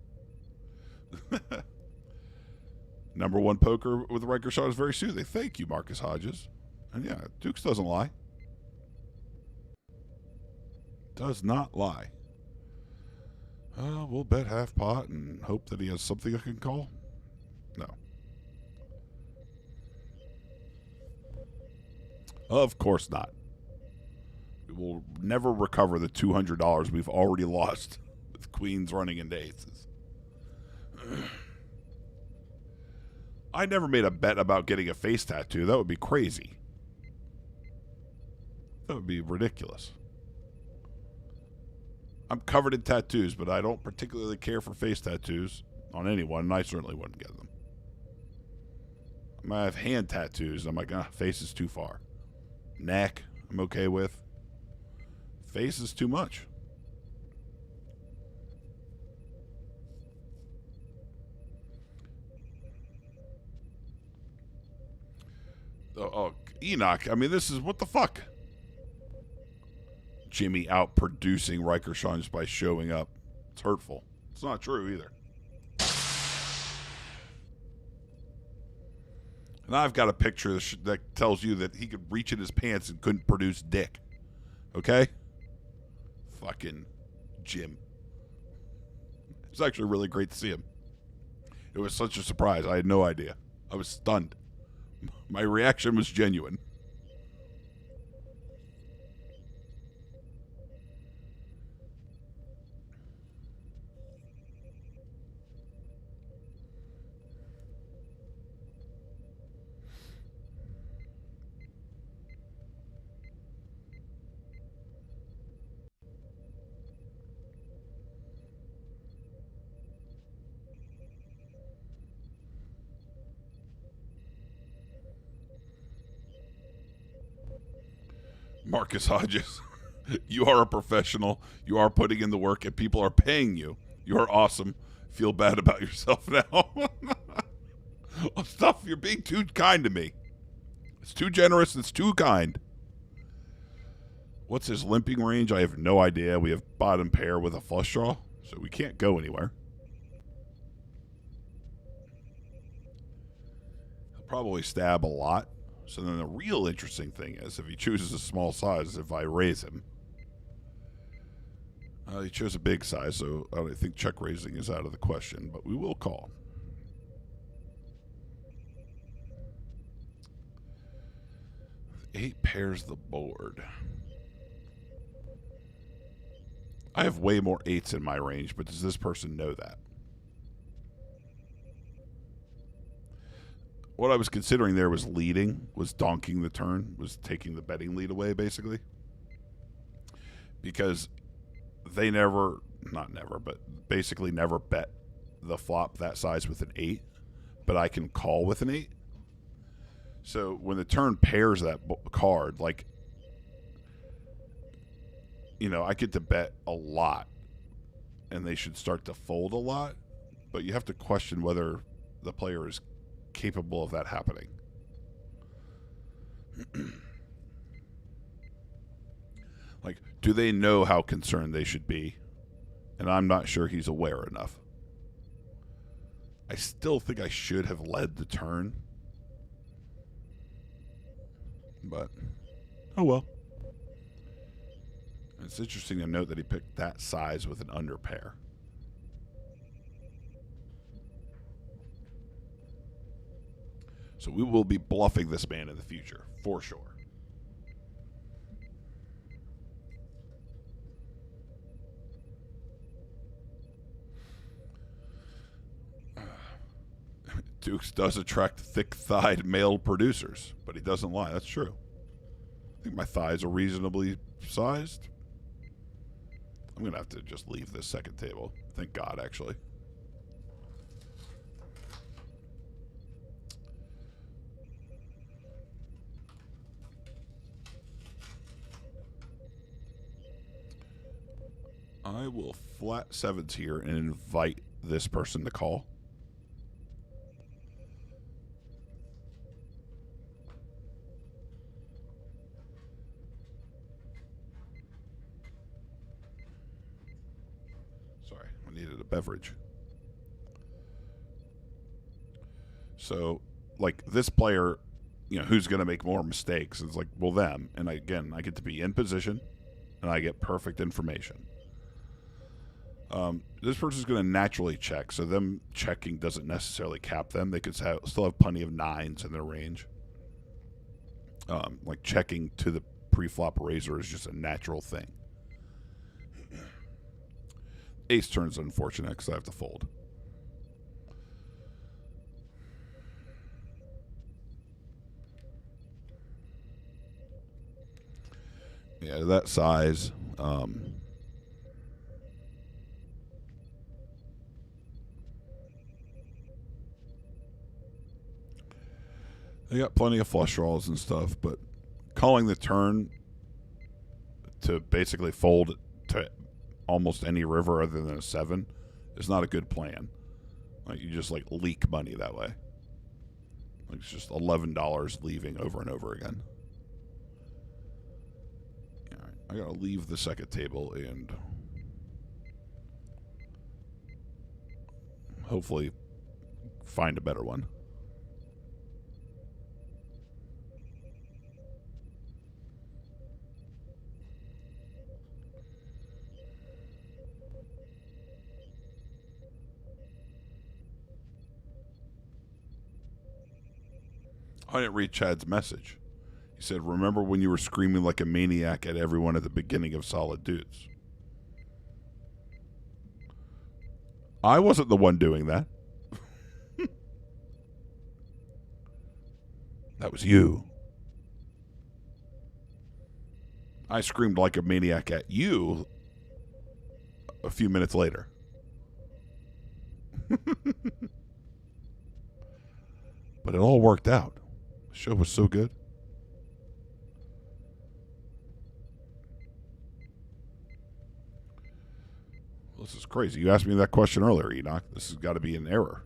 Number one poker with Riker Sean is very soothing. Thank you, Marcus Hodges. And yeah, Dukes doesn't lie. Does not lie. We'll bet half pot and hope that he has something I can call. No. Of course not. We will never recover the $200 we've already lost with queens running into aces. I never made a bet about getting a face tattoo. That would be crazy. That would be ridiculous. I'm covered in tattoos, but I don't particularly care for face tattoos on anyone, and I certainly wouldn't get them. I have hand tattoos. I'm like, face is too far. Neck, I'm okay with. Face is too much. Oh, Enoch. I mean, this is what the fuck? Jimmy out producing Riker Sean just by showing up. It's hurtful. It's not true either. And I've got a picture that tells you that he could reach in his pants and couldn't produce dick. Okay? Fucking Jim. It was actually really great to see him. It was such a surprise. I had no idea. I was stunned. My reaction was genuine. Marcus Hodges, you are a professional. You are putting in the work, and people are paying you. You are awesome. Feel bad about yourself now. Oh, stuff, you're being too kind to me. It's too generous. It's too kind. What's his limping range? I have no idea. We have bottom pair with a flush draw, so we can't go anywhere. He'll probably stab a lot. So then the real interesting thing is, if he chooses a small size, if I raise him. He chose a big size, so I think check raising is out of the question, but we will call. Eight pairs the board. I have way more eights in my range, but does this person know that? What I was considering there was leading, was donking the turn, was taking the betting lead away, basically. Because they never, not never, but basically never bet the flop that size with an 8, but I can call with an 8. So when the turn pairs that card, like, you know, I get to bet a lot, and they should start to fold a lot, but you have to question whether the player is capable of that happening. Like, do they know how concerned they should be? And I'm not sure he's aware enough. I still think I should have led the turn. But, oh well. It's interesting to note that he picked that size with an under pair. So we will be bluffing this man in the future, for sure. Dukes does attract thick-thighed male producers, but he doesn't lie. That's true. I think my thighs are reasonably sized. I'm going to have to just leave this second table. Thank God, actually. I will flat sevens here and invite this person to call. Sorry, I needed a beverage. So, like, this player, who's going to make more mistakes? It's like, well, them. And I get to be in position, and I get perfect information. This person's going to naturally check, so them checking doesn't necessarily cap them. They could still have plenty of 9s in their range. Like, checking to the pre-flop razor is just a natural thing. Ace turn's unfortunate because I have to fold. Yeah, to that size. They got plenty of flush draws and stuff, but calling the turn to basically fold to almost any river other than a 7 is not a good plan. Like, you just leak money that way. Like, it's just $11 leaving over and over again. All right, I gotta leave the second table and hopefully find a better one. I didn't read Chad's message. He said, remember when you were screaming like a maniac at everyone at the beginning of Solid Dudes? I wasn't the one doing that. That was you. I screamed like a maniac at you a few minutes later. But it all worked out. The show was so good. This is crazy. You asked me that question earlier, Enoch. This has got to be an error.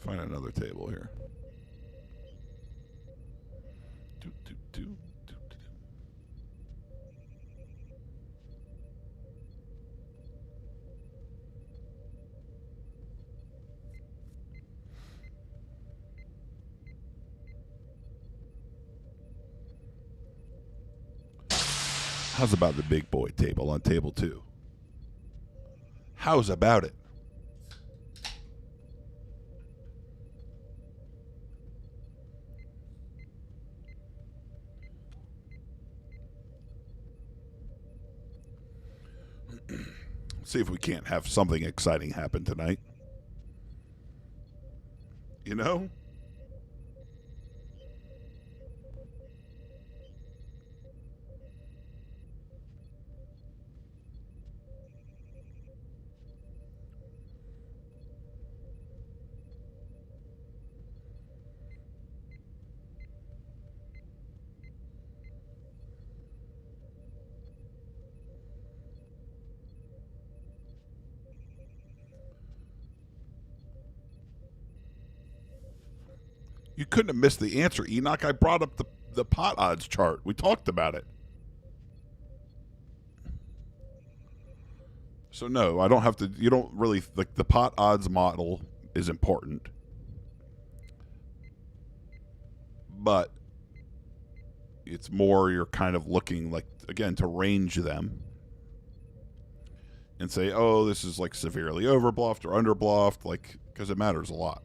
Find another table here. How's about the big boy table on table 2? How's about it? See if we can't have something exciting happen tonight. You know? You couldn't have missed the answer, Enoch. I brought up the pot odds chart. We talked about it. So no, I don't have to. You don't really like the pot odds model is important, but it's more you're kind of looking like again to range them and say, oh, this is like severely overbluffed or underbluffed, like because it matters a lot.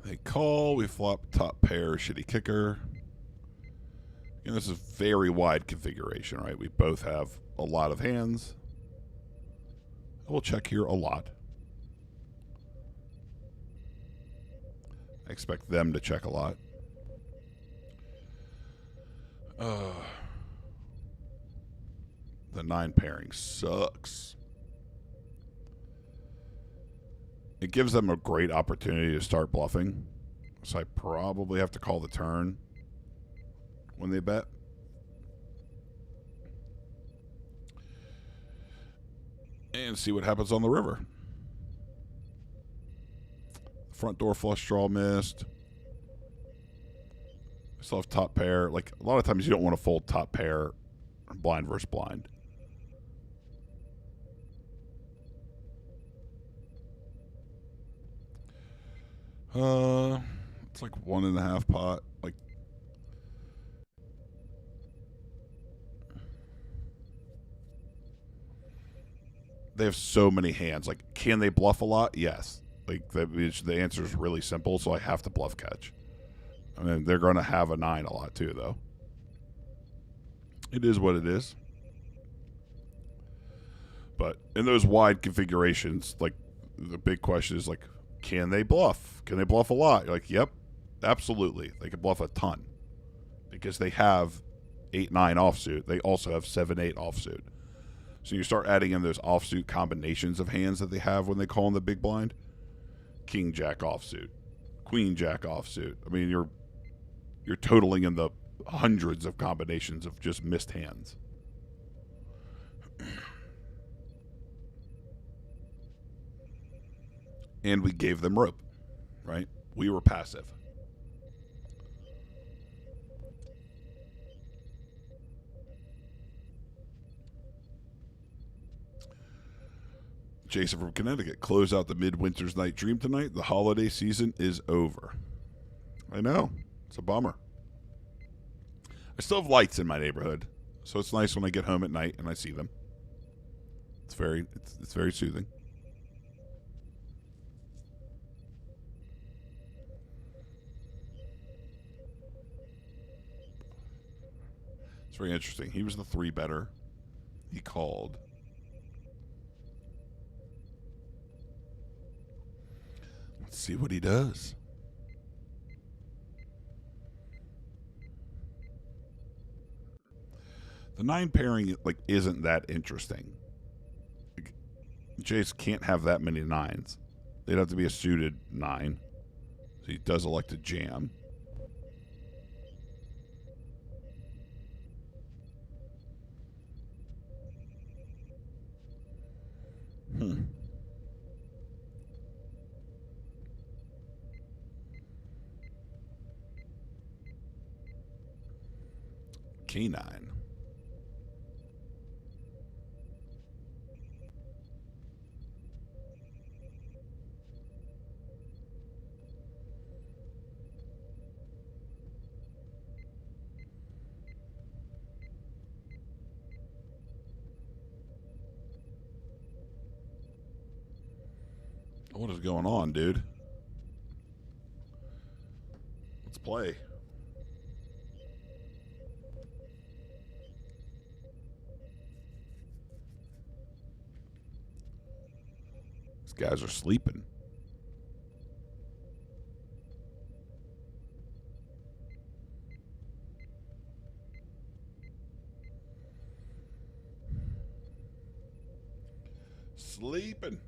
They call, we flop top pair, shitty kicker. And this is very wide configuration, right? We both have a lot of hands. We'll check here a lot. I expect them to check a lot. The 9 pairing sucks. It gives them a great opportunity to start bluffing. So I probably have to call the turn when they bet. And see what happens on the river. Front door flush draw missed. Still have top pair. Like, a lot of times you don't want to fold top pair blind versus blind. It's like 1.5 pot. Like, they have so many hands. Like, can they bluff a lot? Yes. Like, the answer is really simple, so I have to bluff catch. I mean, they're going to have a 9 a lot too, though. It is what it is. But in those wide configurations, like, the big question is, like, can they bluff? Can they bluff a lot? You're like, yep, absolutely. They can bluff a ton. Because they have 8-9 offsuit. They also have 7-8 offsuit. So you start adding in those offsuit combinations of hands that they have when they call in the big blind. King Jack offsuit. Queen Jack offsuit. I mean, you're totaling in the hundreds of combinations of just missed hands. And we gave them rope, right? We were passive. Jason from Connecticut, close out the midwinter's night dream tonight. The holiday season is over. I know. It's a bummer. I still have lights in my neighborhood, so it's nice when I get home at night and I see them. It's very soothing. It's very interesting. He was the 3-better. He called. Let's see what he does. The 9 pairing, like, isn't that interesting. Like, Jace can't have that many 9s. They'd have to be a suited 9. So he does elect to jam. K9. What is going on, dude? Let's play. These guys are sleeping. Sleeping.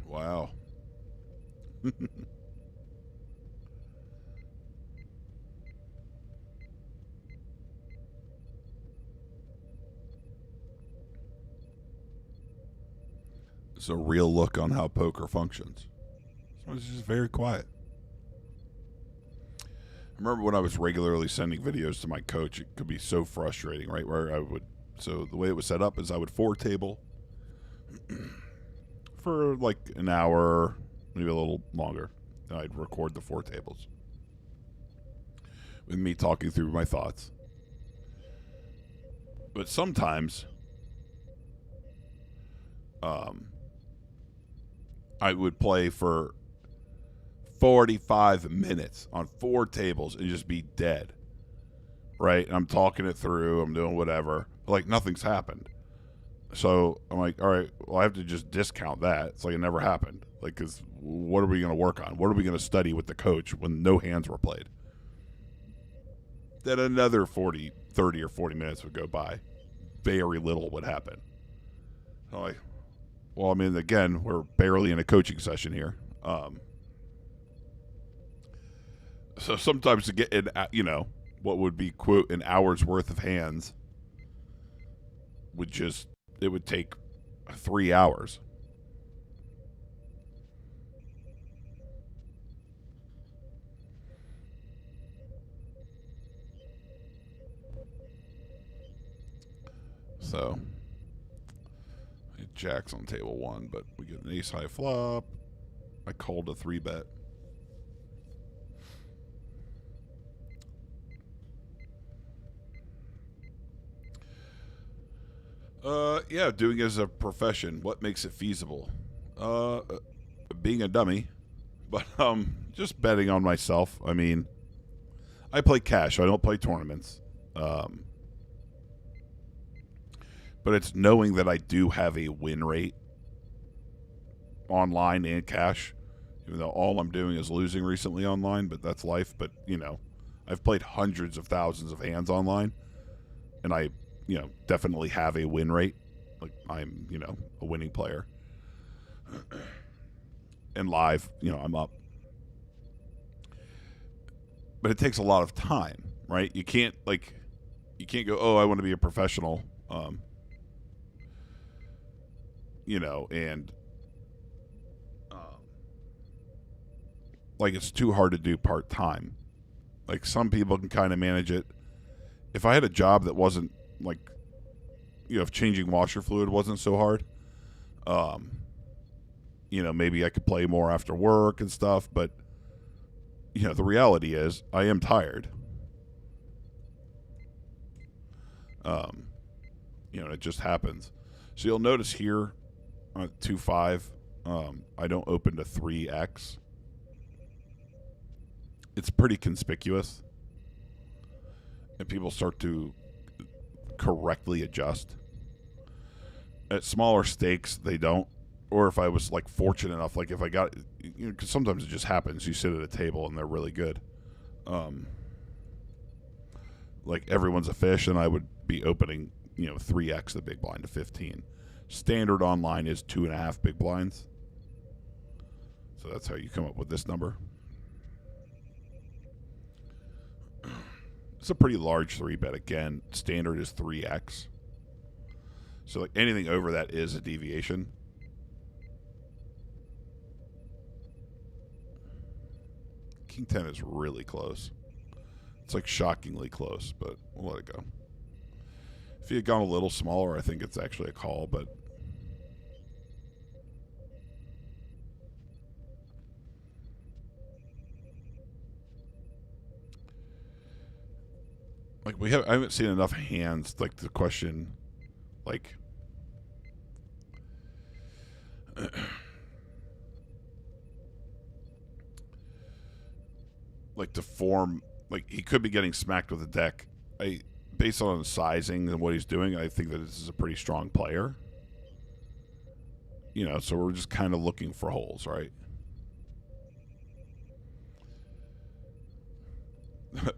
Wow. It's a real look on how poker functions. So it's just very quiet. remember when I was regularly sending videos to my coach, it could be so frustrating, right? So the way it was set up is I would four table for like an hour, maybe a little longer. And I'd record the four tables with me talking through my thoughts. But sometimes I would play for 45 minutes on four tables and just be dead. Right? And I'm talking it through, I'm doing whatever. Like nothing's happened. So I'm like, all right, well, I have to just discount that. It's like it never happened. Like, because what are we going to work on? What are we going to study with the coach when no hands were played? Then another 30 or 40 minutes would go by. Very little would happen. I'm like, well, I mean, again, we're barely in a coaching session here. So sometimes to get in, what would be, quote, an hour's worth of hands it would take 3 hours. So, Jack's on table 1, but we get an ace high flop. I called a 3-bet. Yeah, doing it as a profession. What makes it feasible? Being a dummy, but just betting on myself. I mean, I play cash. I don't play tournaments. But it's knowing that I do have a win rate online and cash, even though all I'm doing is losing recently online, but that's life. But, I've played hundreds of thousands of hands online, and I, definitely have a win rate. Like, I'm, a winning player. And live, I'm up. But it takes a lot of time, right? You can't go, oh, I want to be a professional, and like it's too hard to do part-time. Like some people can kind of manage it. If I had a job that wasn't like, if changing washer fluid wasn't so hard, maybe I could play more after work and stuff. But, the reality is I am tired. It just happens. So you'll notice here on 2-5, I don't open to 3x. It's pretty conspicuous. And people start to correctly adjust. At smaller stakes, they don't. Or if I was like fortunate enough, like if I got, because sometimes it just happens. You sit at a table and they're really good. Like everyone's a fish, and I would be opening, 3x the big blind to 15. Standard online is 2.5 big blinds. So that's how you come up with this number. It's a pretty large 3-bet. Again, standard is 3x. So like anything over that is a deviation. King 10 is really close. It's like shockingly close, but we'll let it go. If he had gone a little smaller, I think it's actually a call, but like I haven't seen enough hands like the question like like to form, like he could be getting smacked with a deck. Based on the sizing and what he's doing, I think that this is a pretty strong player. So we're just kind of looking for holes, right?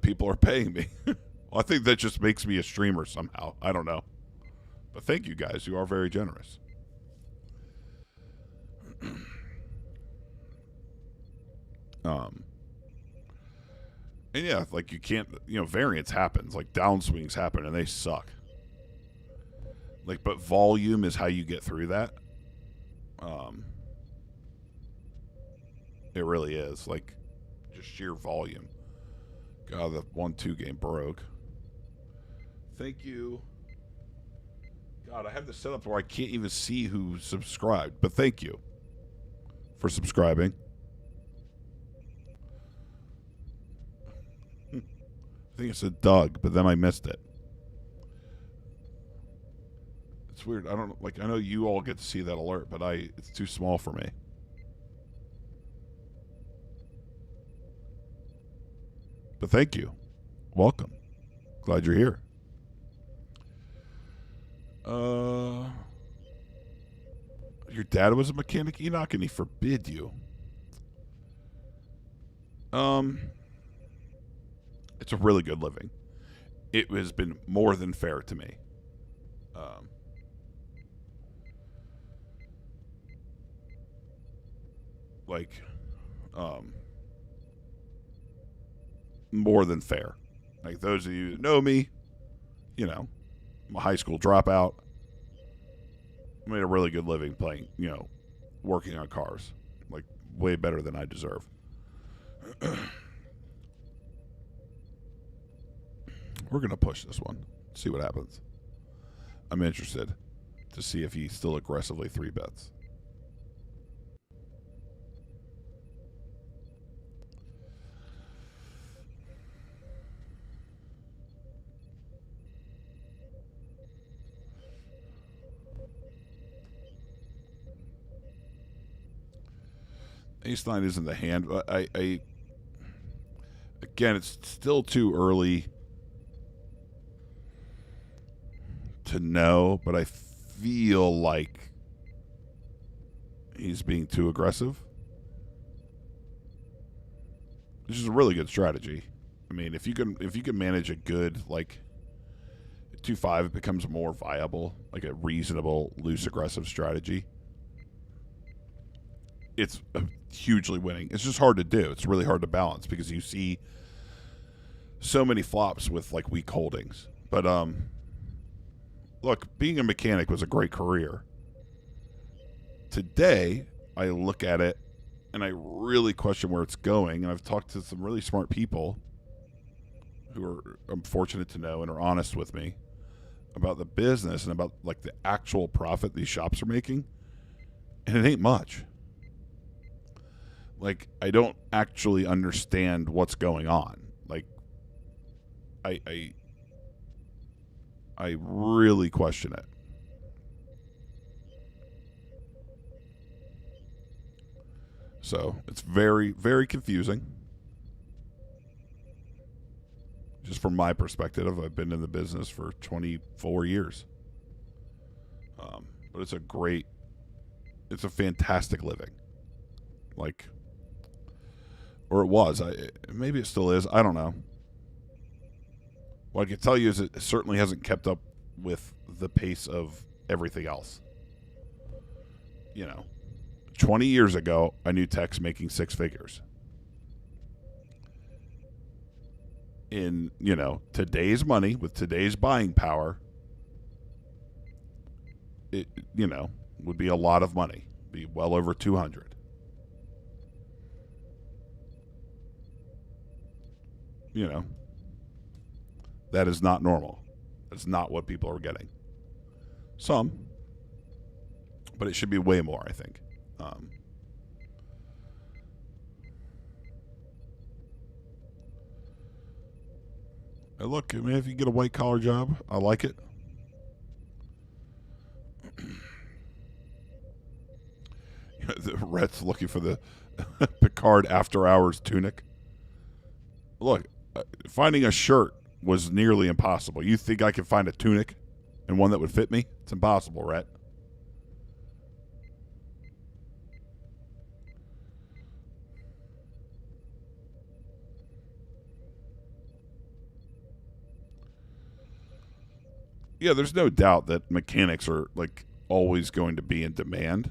People are paying me. Well, I think that just makes me a streamer somehow. I don't know. But thank you guys. You are very generous. And yeah, like you can't, variance happens. Like downswings happen and they suck. Like, but volume is how you get through that. It really is. Like, just sheer volume. God, the 1-2 game broke. Thank you. God, I have this set up where I can't even see who subscribed, but thank you for subscribing. I think it said Doug, but then I missed it. It's weird. I don't like. I know you all get to see that alert, but it's too small for me. But thank you. Welcome. Glad you're here. Your dad was a mechanic, Enoch, and he forbid you. It's a really good living. It has been more than fair to me. More than fair. Like those of you that know me, you know, I'm a high school dropout. I made a really good living playing, working on cars. Like way better than I deserve. We're going to push this one. See what happens. I'm interested to see if he still aggressively 3-bets. Ace-9 isn't the hand. Again, it's still too early to know, but I feel like he's being too aggressive. Which is a really good strategy. I mean, if you can manage a good 2-5, it becomes more viable, like a reasonable loose aggressive strategy. It's hugely winning. It's just hard to do. It's really hard to balance because you see so many flops with weak holdings. But look, being a mechanic was a great career. Today, I look at it and I really question where it's going. And I've talked to some really smart people who I'm fortunate to know and are honest with me about the business and about the actual profit these shops are making. And it ain't much. I don't actually understand what's going on. I really question it. So it's very, very confusing. Just from my perspective, I've been in the business for 24 years. But it's a fantastic living. Or it was. Maybe it still is. I don't know. What I can tell you is it certainly hasn't kept up with the pace of everything else. 20 years ago, I knew techs making 6 figures. In, today's money, with today's buying power, it, would be a lot of money. Be well over 200. That is not normal. That's not what people are getting. Some, but it should be way more, I think. Look, if you get a white collar job, I like it. The Rhett's looking for the Picard after hours tunic. Look, finding a shirt was nearly impossible. You think I could find a tunic and one that would fit me? It's impossible, Rhett. Yeah, there's no doubt that mechanics are always going to be in demand.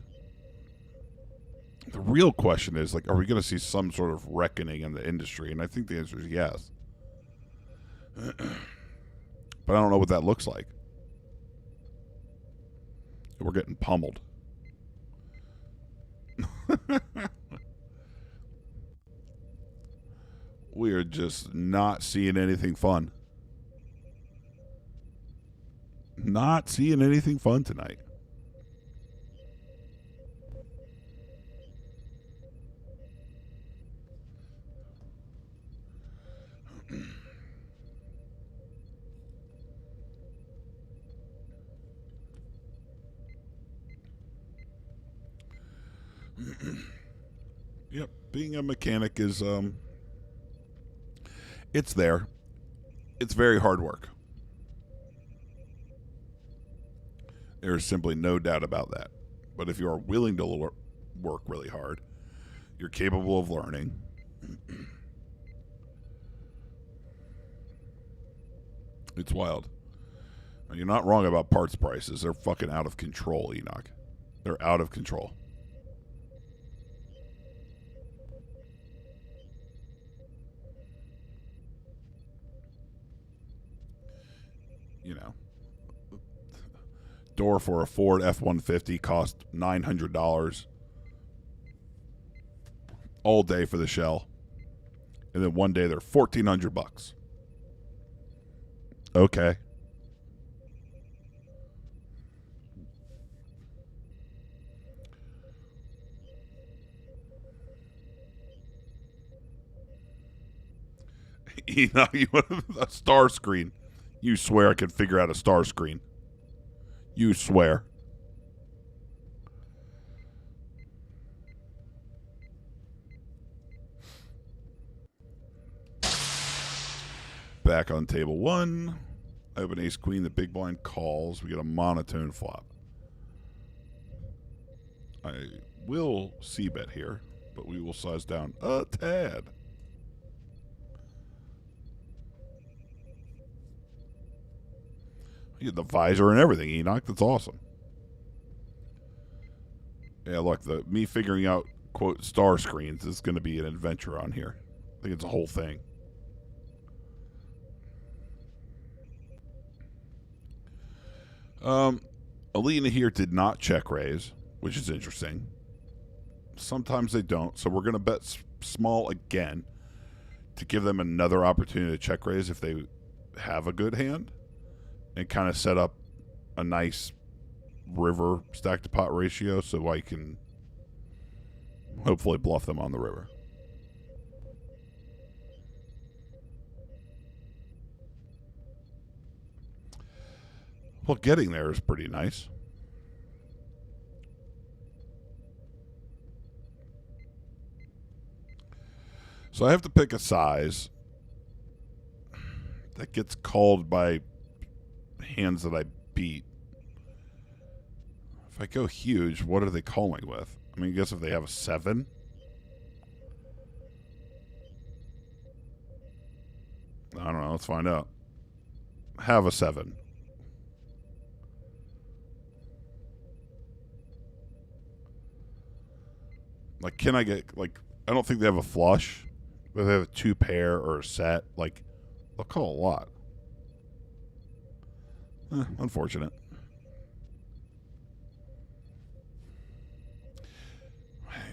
The real question is are we going to see some sort of reckoning in the industry? And I think the answer is yes. But I don't know what that looks like. We're getting pummeled. We are just not seeing anything fun. Not seeing anything fun tonight. Yep, being a mechanic is it's there. It's very hard work. There is simply no doubt about that. But if you are willing to work really hard, you're capable of learning. It's wild. You're not wrong about parts prices. They're fucking out of control, Enoch. They're out of control. You know, door for a Ford F-150 cost $900 all day for the shell, and then one day they're $1,400. Okay. You know, you want a star screen. You swear I could figure out a star screen. You swear. Back on table one. Open ace queen. The big blind calls. We get a monotone flop. I will c-bet here, but we will size down a tad. You get the visor and everything, Enoch. That's awesome. Yeah, look, me figuring out, quote, star screens is going to be an adventure on here. I think it's a whole thing. Alina here did not check raise, which is interesting. Sometimes they don't, so we're going to bet small again to give them another opportunity to check raise if they have a good hand, and kind of set up a nice river stack to pot ratio so I can hopefully bluff them on the river. Well, getting there is pretty nice. So I have to pick a size that gets called by hands that I beat. If I go huge, what are they calling with? I mean, I guess if they have a 7. I don't know. Let's find out. Have a 7. Like, can I get, like, I don't think they have a flush, but they have a 2 pair or a set. Like, they'll call a lot. Unfortunate.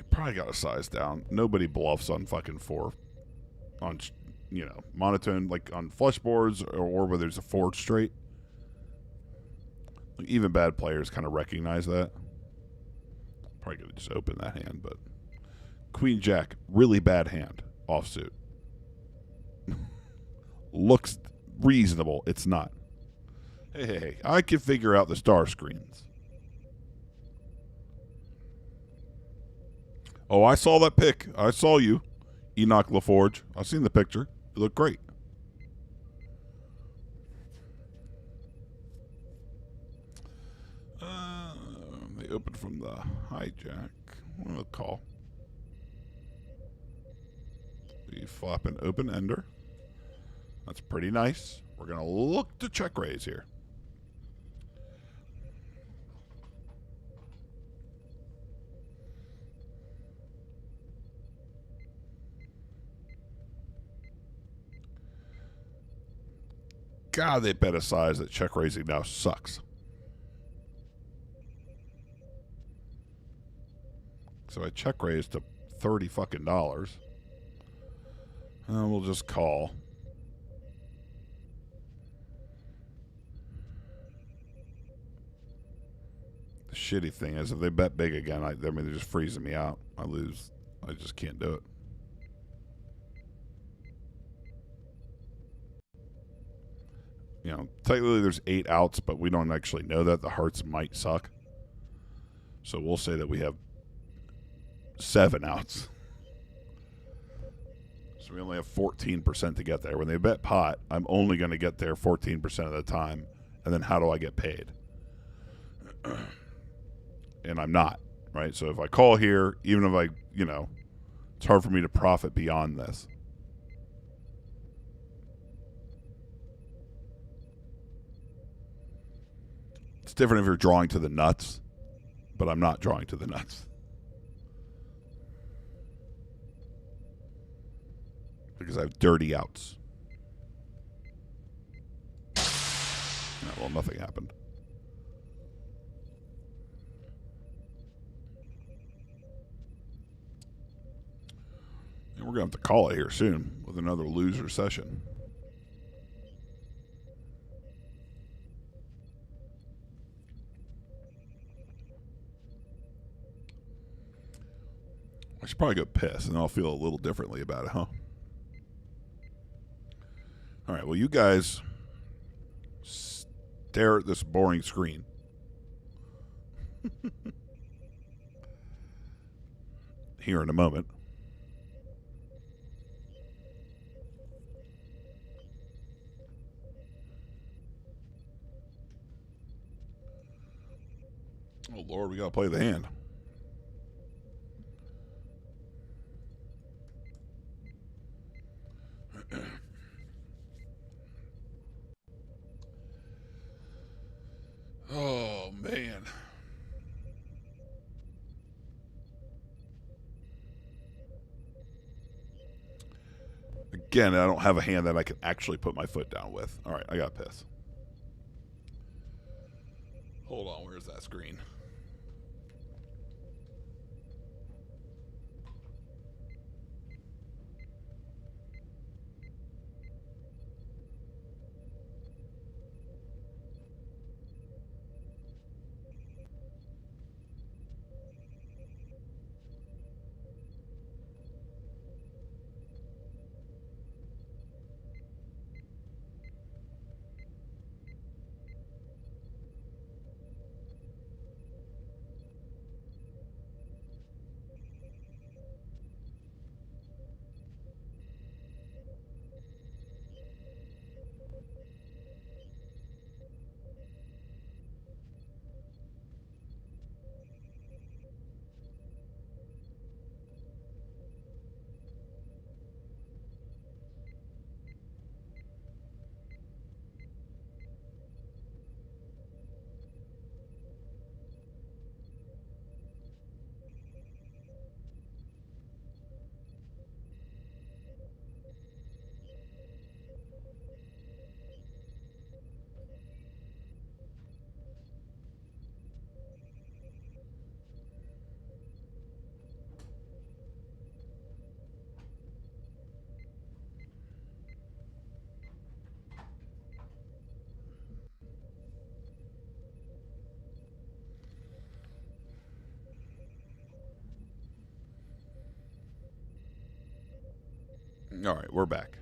Probably got to size down. Nobody bluffs on fucking 4. On, you know, monotone, like on flush boards or where there's a 4 straight. Like, even bad players kind of recognize that. Probably going to just open that hand, but Queen Jack, really bad hand, offsuit. Looks reasonable. It's not. Hey, I can figure out the star screens. Oh, I saw that pic. I saw you, Enoch LaForge. I've seen the picture. You look great. They opened from the hijack. We'll call. We flop an open ender. That's pretty nice. We're going to look to check raise here. God, they bet a size that check raising now sucks. So I check raised to $30 fucking dollars. We'll just call. The shitty thing is, if they bet big again, I mean, they're just freezing me out. I lose. I just can't do it. You know, technically there's 8 outs, but we don't actually know that. The hearts might suck. So we'll say that we have 7 outs. So we only have 14% to get there. When they bet pot, I'm only going to get there 14% of the time. And then how do I get paid? And I'm not, right? So if I call here, even if I, you know, it's hard for me to profit beyond this. It's different if you're drawing to the nuts, but I'm not drawing to the nuts. Because I have dirty outs. Well, nothing happened. And we're going to have to call it here soon with another loser session. I should probably go piss, and I'll feel a little differently about it, huh? All right, well, you guys stare at this boring screen. Here in a moment. Oh, Lord, we got to play the hand. Oh, man. Again, I don't have a hand that I can actually put my foot down with. All right, I got piss. Hold on, where's that screen? All right, we're back.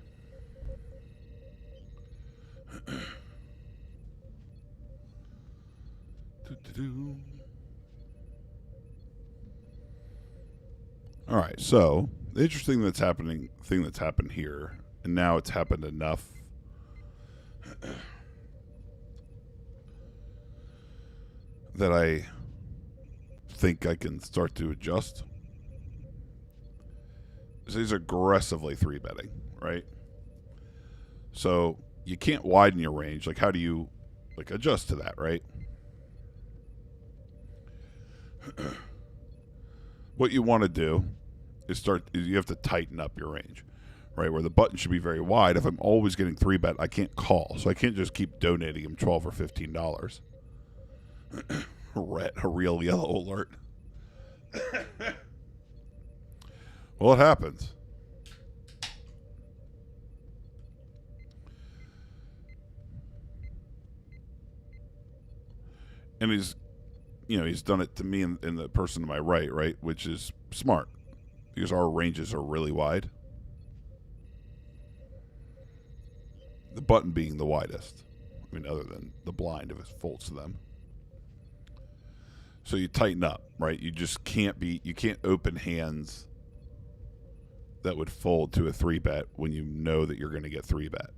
All right, so the interesting thing that's happened here, and now it's happened enough that I think I can start to adjust. So he's aggressively 3-betting, right? So you can't widen your range. Like, how do you adjust to that, right? What you want to do is you have to tighten up your range, right? Where the button should be very wide. If I'm always getting 3-bet, I can't call. So I can't just keep donating him $12 or $15. A real yellow alert. Well, it happens. And he's done it to me and the person to my right, which is smart because our ranges are really wide. The button being the widest. I mean, other than the blind if it folds to them. So you tighten up, right? You can't open hands that would fold to a 3-bet when you know that you're going to get 3-bet.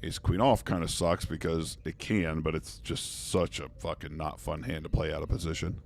Ace Queen off kind of sucks because it can, but it's just such a fucking not fun hand to play out of position.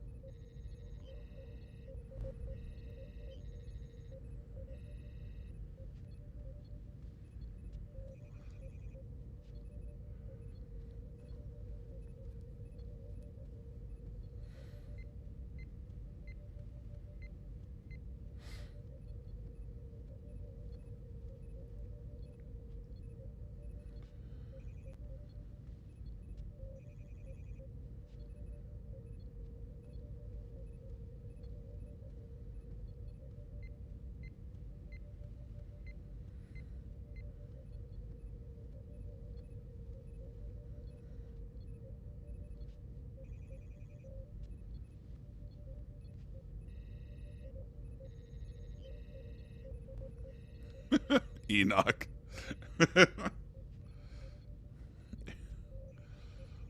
Enoch.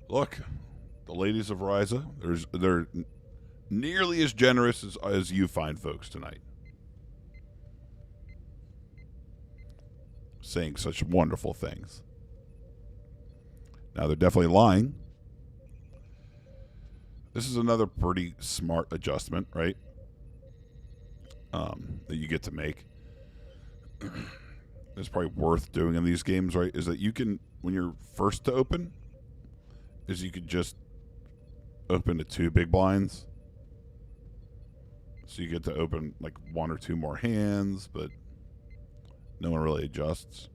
Look, the ladies of Ryza, they're nearly as generous as you find folks tonight. Saying such wonderful things. Now, they're definitely lying. This is another pretty smart adjustment, right? That you get to make. It's probably worth doing in these games, right? Is that you can, when you're first to open, is you could just open to 2 big blinds. So you get to open like 1 or 2 more hands, but no one really adjusts.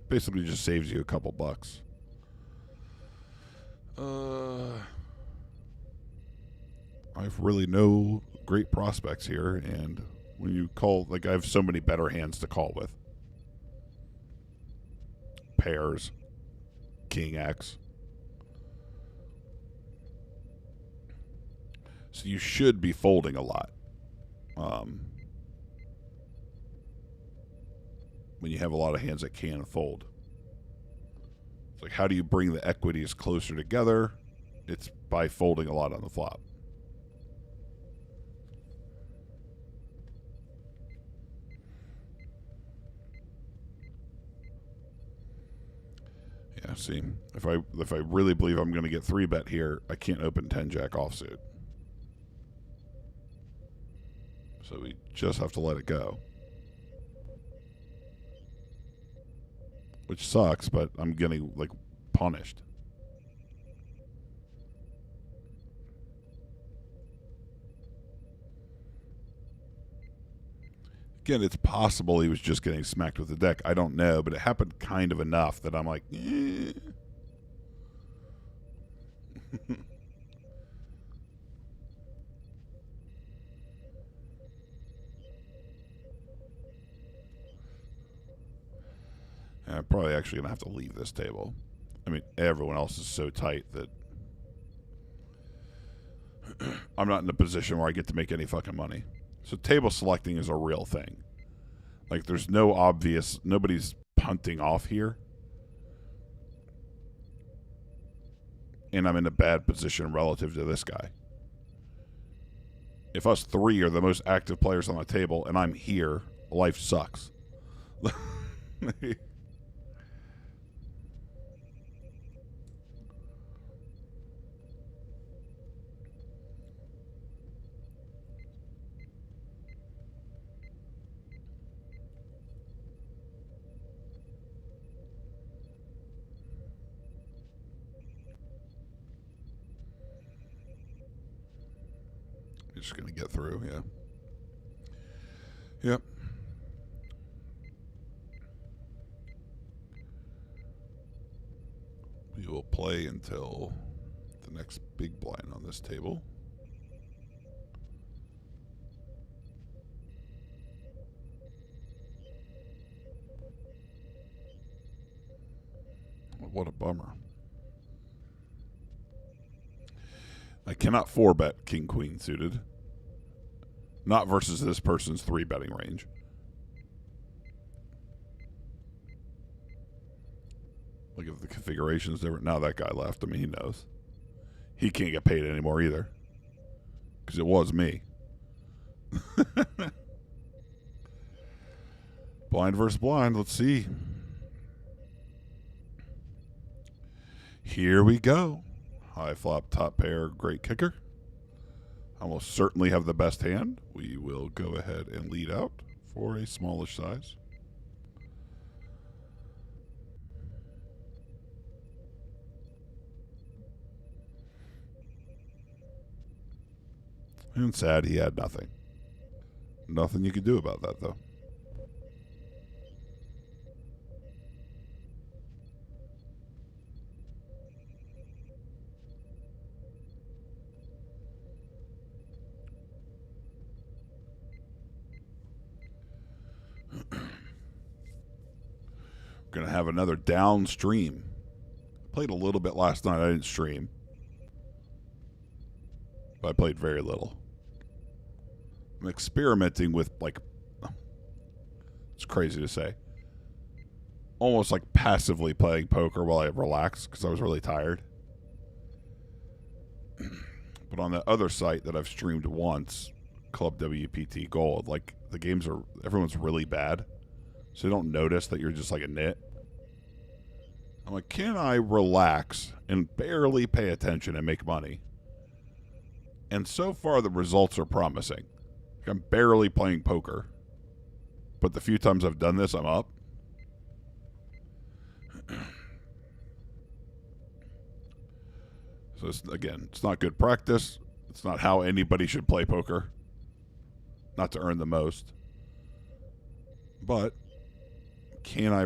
Basically just saves you a couple bucks. I've really no great prospects here, and when you call, like, I have so many better hands to call with. Pairs. King X. So you should be folding a lot. When you have a lot of hands that can fold. It's like, how do you bring the equities closer together? It's by folding a lot on the flop. Yeah, see, if I really believe I'm going to get 3-bet here, I can't open 10-jack offsuit. So we just have to let it go. Which sucks, but I'm getting, like, punished. Again, it's possible he was just getting smacked with the deck. I don't know, but it happened kind of enough that I'm like, eh. I'm probably actually going to have to leave this table. I mean, everyone else is so tight that I'm not in a position where I get to make any fucking money. So table selecting is a real thing. Like, there's no obvious, nobody's punting off here. And I'm in a bad position relative to this guy. If us 3 are the most active players on the table and I'm here, life sucks. Just going to get through, yeah. Yep. We will play until the next big blind on this table. What a bummer. I cannot 4-bet king queen suited. Not versus this person's 3-betting range. Look at the configurations different. Now that guy left. I mean, he knows. He can't get paid anymore either. Because it was me. Blind versus blind. Let's see. Here we go. High flop, top pair, great kicker. I will certainly have the best hand. We will go ahead and lead out for a smallish size. And sad he had nothing. Nothing you could do about that, though. Going to have another downstream. Played a little bit last night. I didn't stream. But I played very little. I'm experimenting with, like, it's crazy to say, almost like passively playing poker while I relax because I was really tired. But on the other site that I've streamed once, Club WPT Gold, like, the games are, everyone's really bad. So you don't notice that you're just like a nit. I'm like, can I relax and barely pay attention and make money? And so far the results are promising. Like, I'm barely playing poker. But the few times I've done this, I'm up. So again, it's not good practice. It's not how anybody should play poker. Not to earn the most. But can I,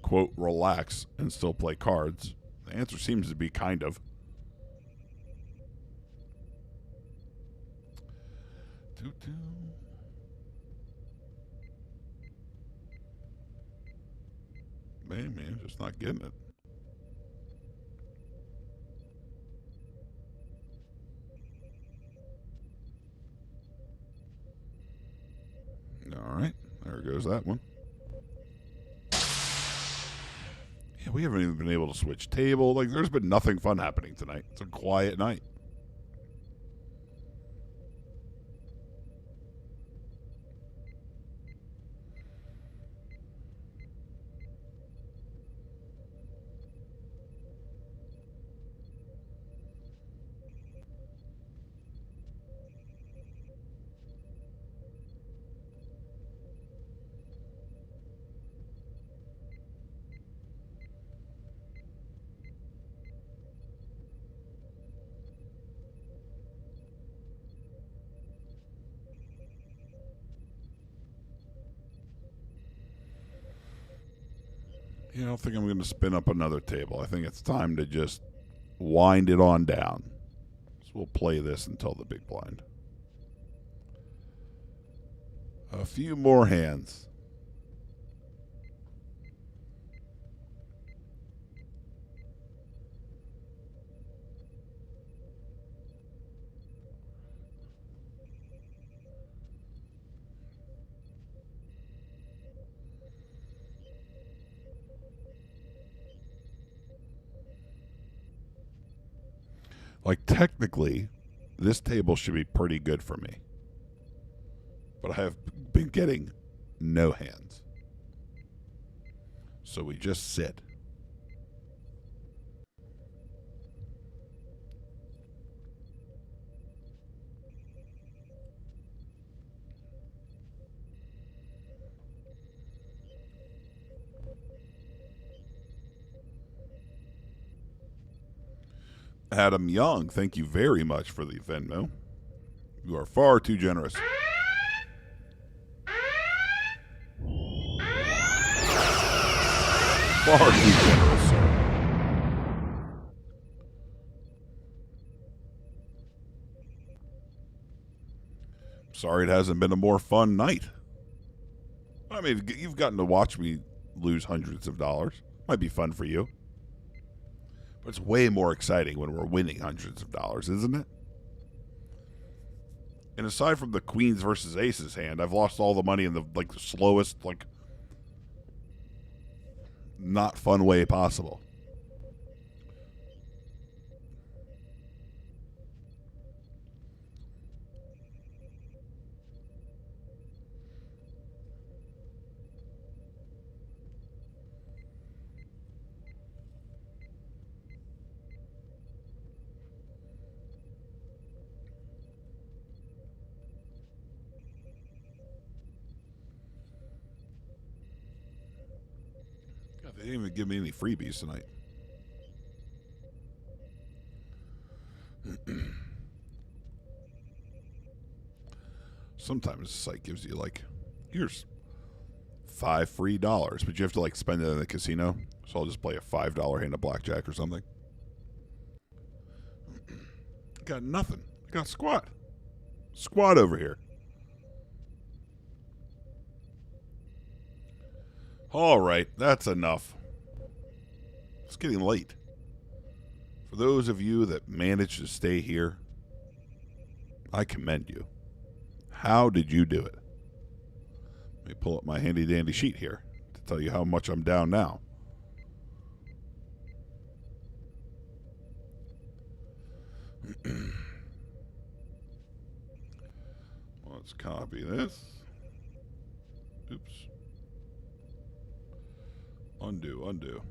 quote, relax and still play cards? The answer seems to be kind of. Man, just not getting it. All right, there goes that one. Yeah, we haven't even been able to switch table. Like, there's been nothing fun happening tonight. It's a quiet night. Yeah, I don't think I'm going to spin up another table. I think it's time to just wind it on down. So we'll play this until the big blind. A few more hands. Like, technically, this table should be pretty good for me. But I have been getting no hands. So we just sit. Adam Young, thank you very much for the Venmo. You are far too generous. Far too generous, sir. Sorry it hasn't been a more fun night. I mean, you've gotten to watch me lose hundreds of dollars. Might be fun for you. But it's way more exciting when we're winning hundreds of dollars, isn't it? And aside from the queens versus aces hand, I've lost all the money in the slowest, not fun way possible. God, they didn't even give me any freebies tonight. Sometimes the site gives you here's $5 free, but you have to spend it in the casino. So I'll just play a $5 hand of blackjack or something. Got nothing. Got squat. Squat over here. All right, that's enough. It's getting late. For those of you that managed to stay here, I commend you. How did you do it? Let me pull up my handy dandy sheet here to tell you how much I'm down now. Let's copy this. Oops. Undo.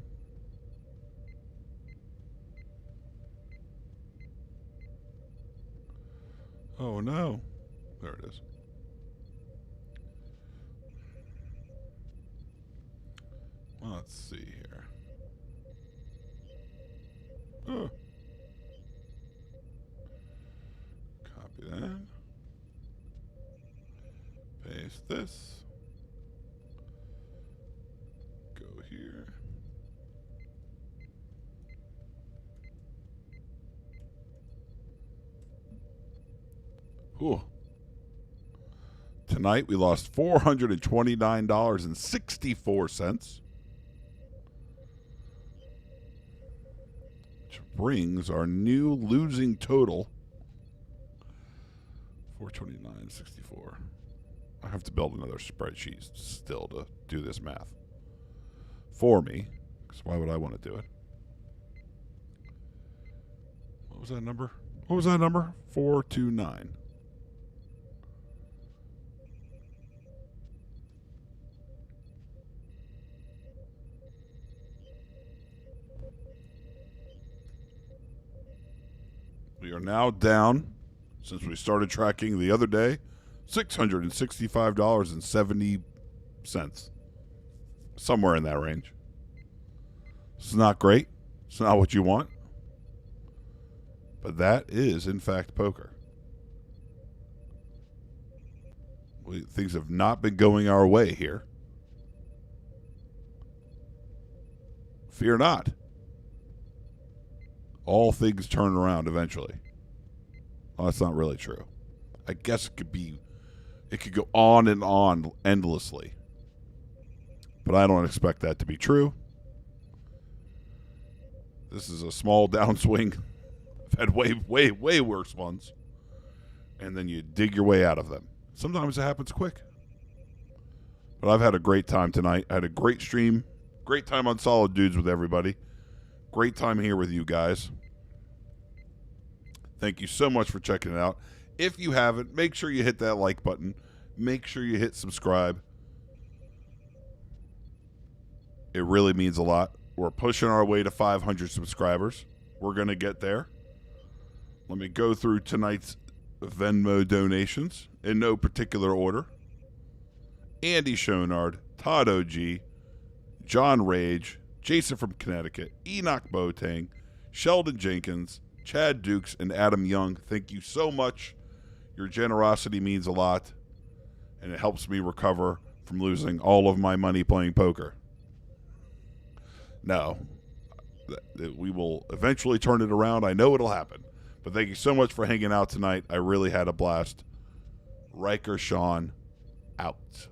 Oh no. There it is. Let's see here. Oh. Copy that. Paste this. Go here. Ooh. Tonight we lost $429.64. Which brings our new losing total $429.64. I have to build another spreadsheet still to do this math for me, because why would I want to do it? What was that number? 429. We are now down, since we started tracking the other day, $665.70. Somewhere in that range. It's not great. It's not what you want. But that is, in fact, poker. Things have not been going our way here. Fear not. All things turn around eventually. Well, that's not really true. I guess it could go on and on endlessly. But I don't expect that to be true. This is a small downswing. I've had way worse ones. And then you dig your way out of them. Sometimes it happens quick. But I've had a great time tonight. I had a great stream. Great time on Solid Dudes with everybody. Great time here with you guys. Thank you so much for checking it out. If you haven't, make sure you hit that like button. Make sure you hit subscribe. It really means a lot. We're pushing our way to 500 subscribers. We're going to get there. Let me go through tonight's Venmo donations in no particular order. Andy Schonard, Todd OG, John Rage, Jason from Connecticut, Enoch Boateng, Sheldon Jenkins, Chad Dukes, and Adam Young. Thank you so much. Your generosity means a lot, and it helps me recover from losing all of my money playing poker. No, we will eventually turn it around. I know it'll happen. But thank you so much for hanging out tonight. I really had a blast. Riker Sean, out.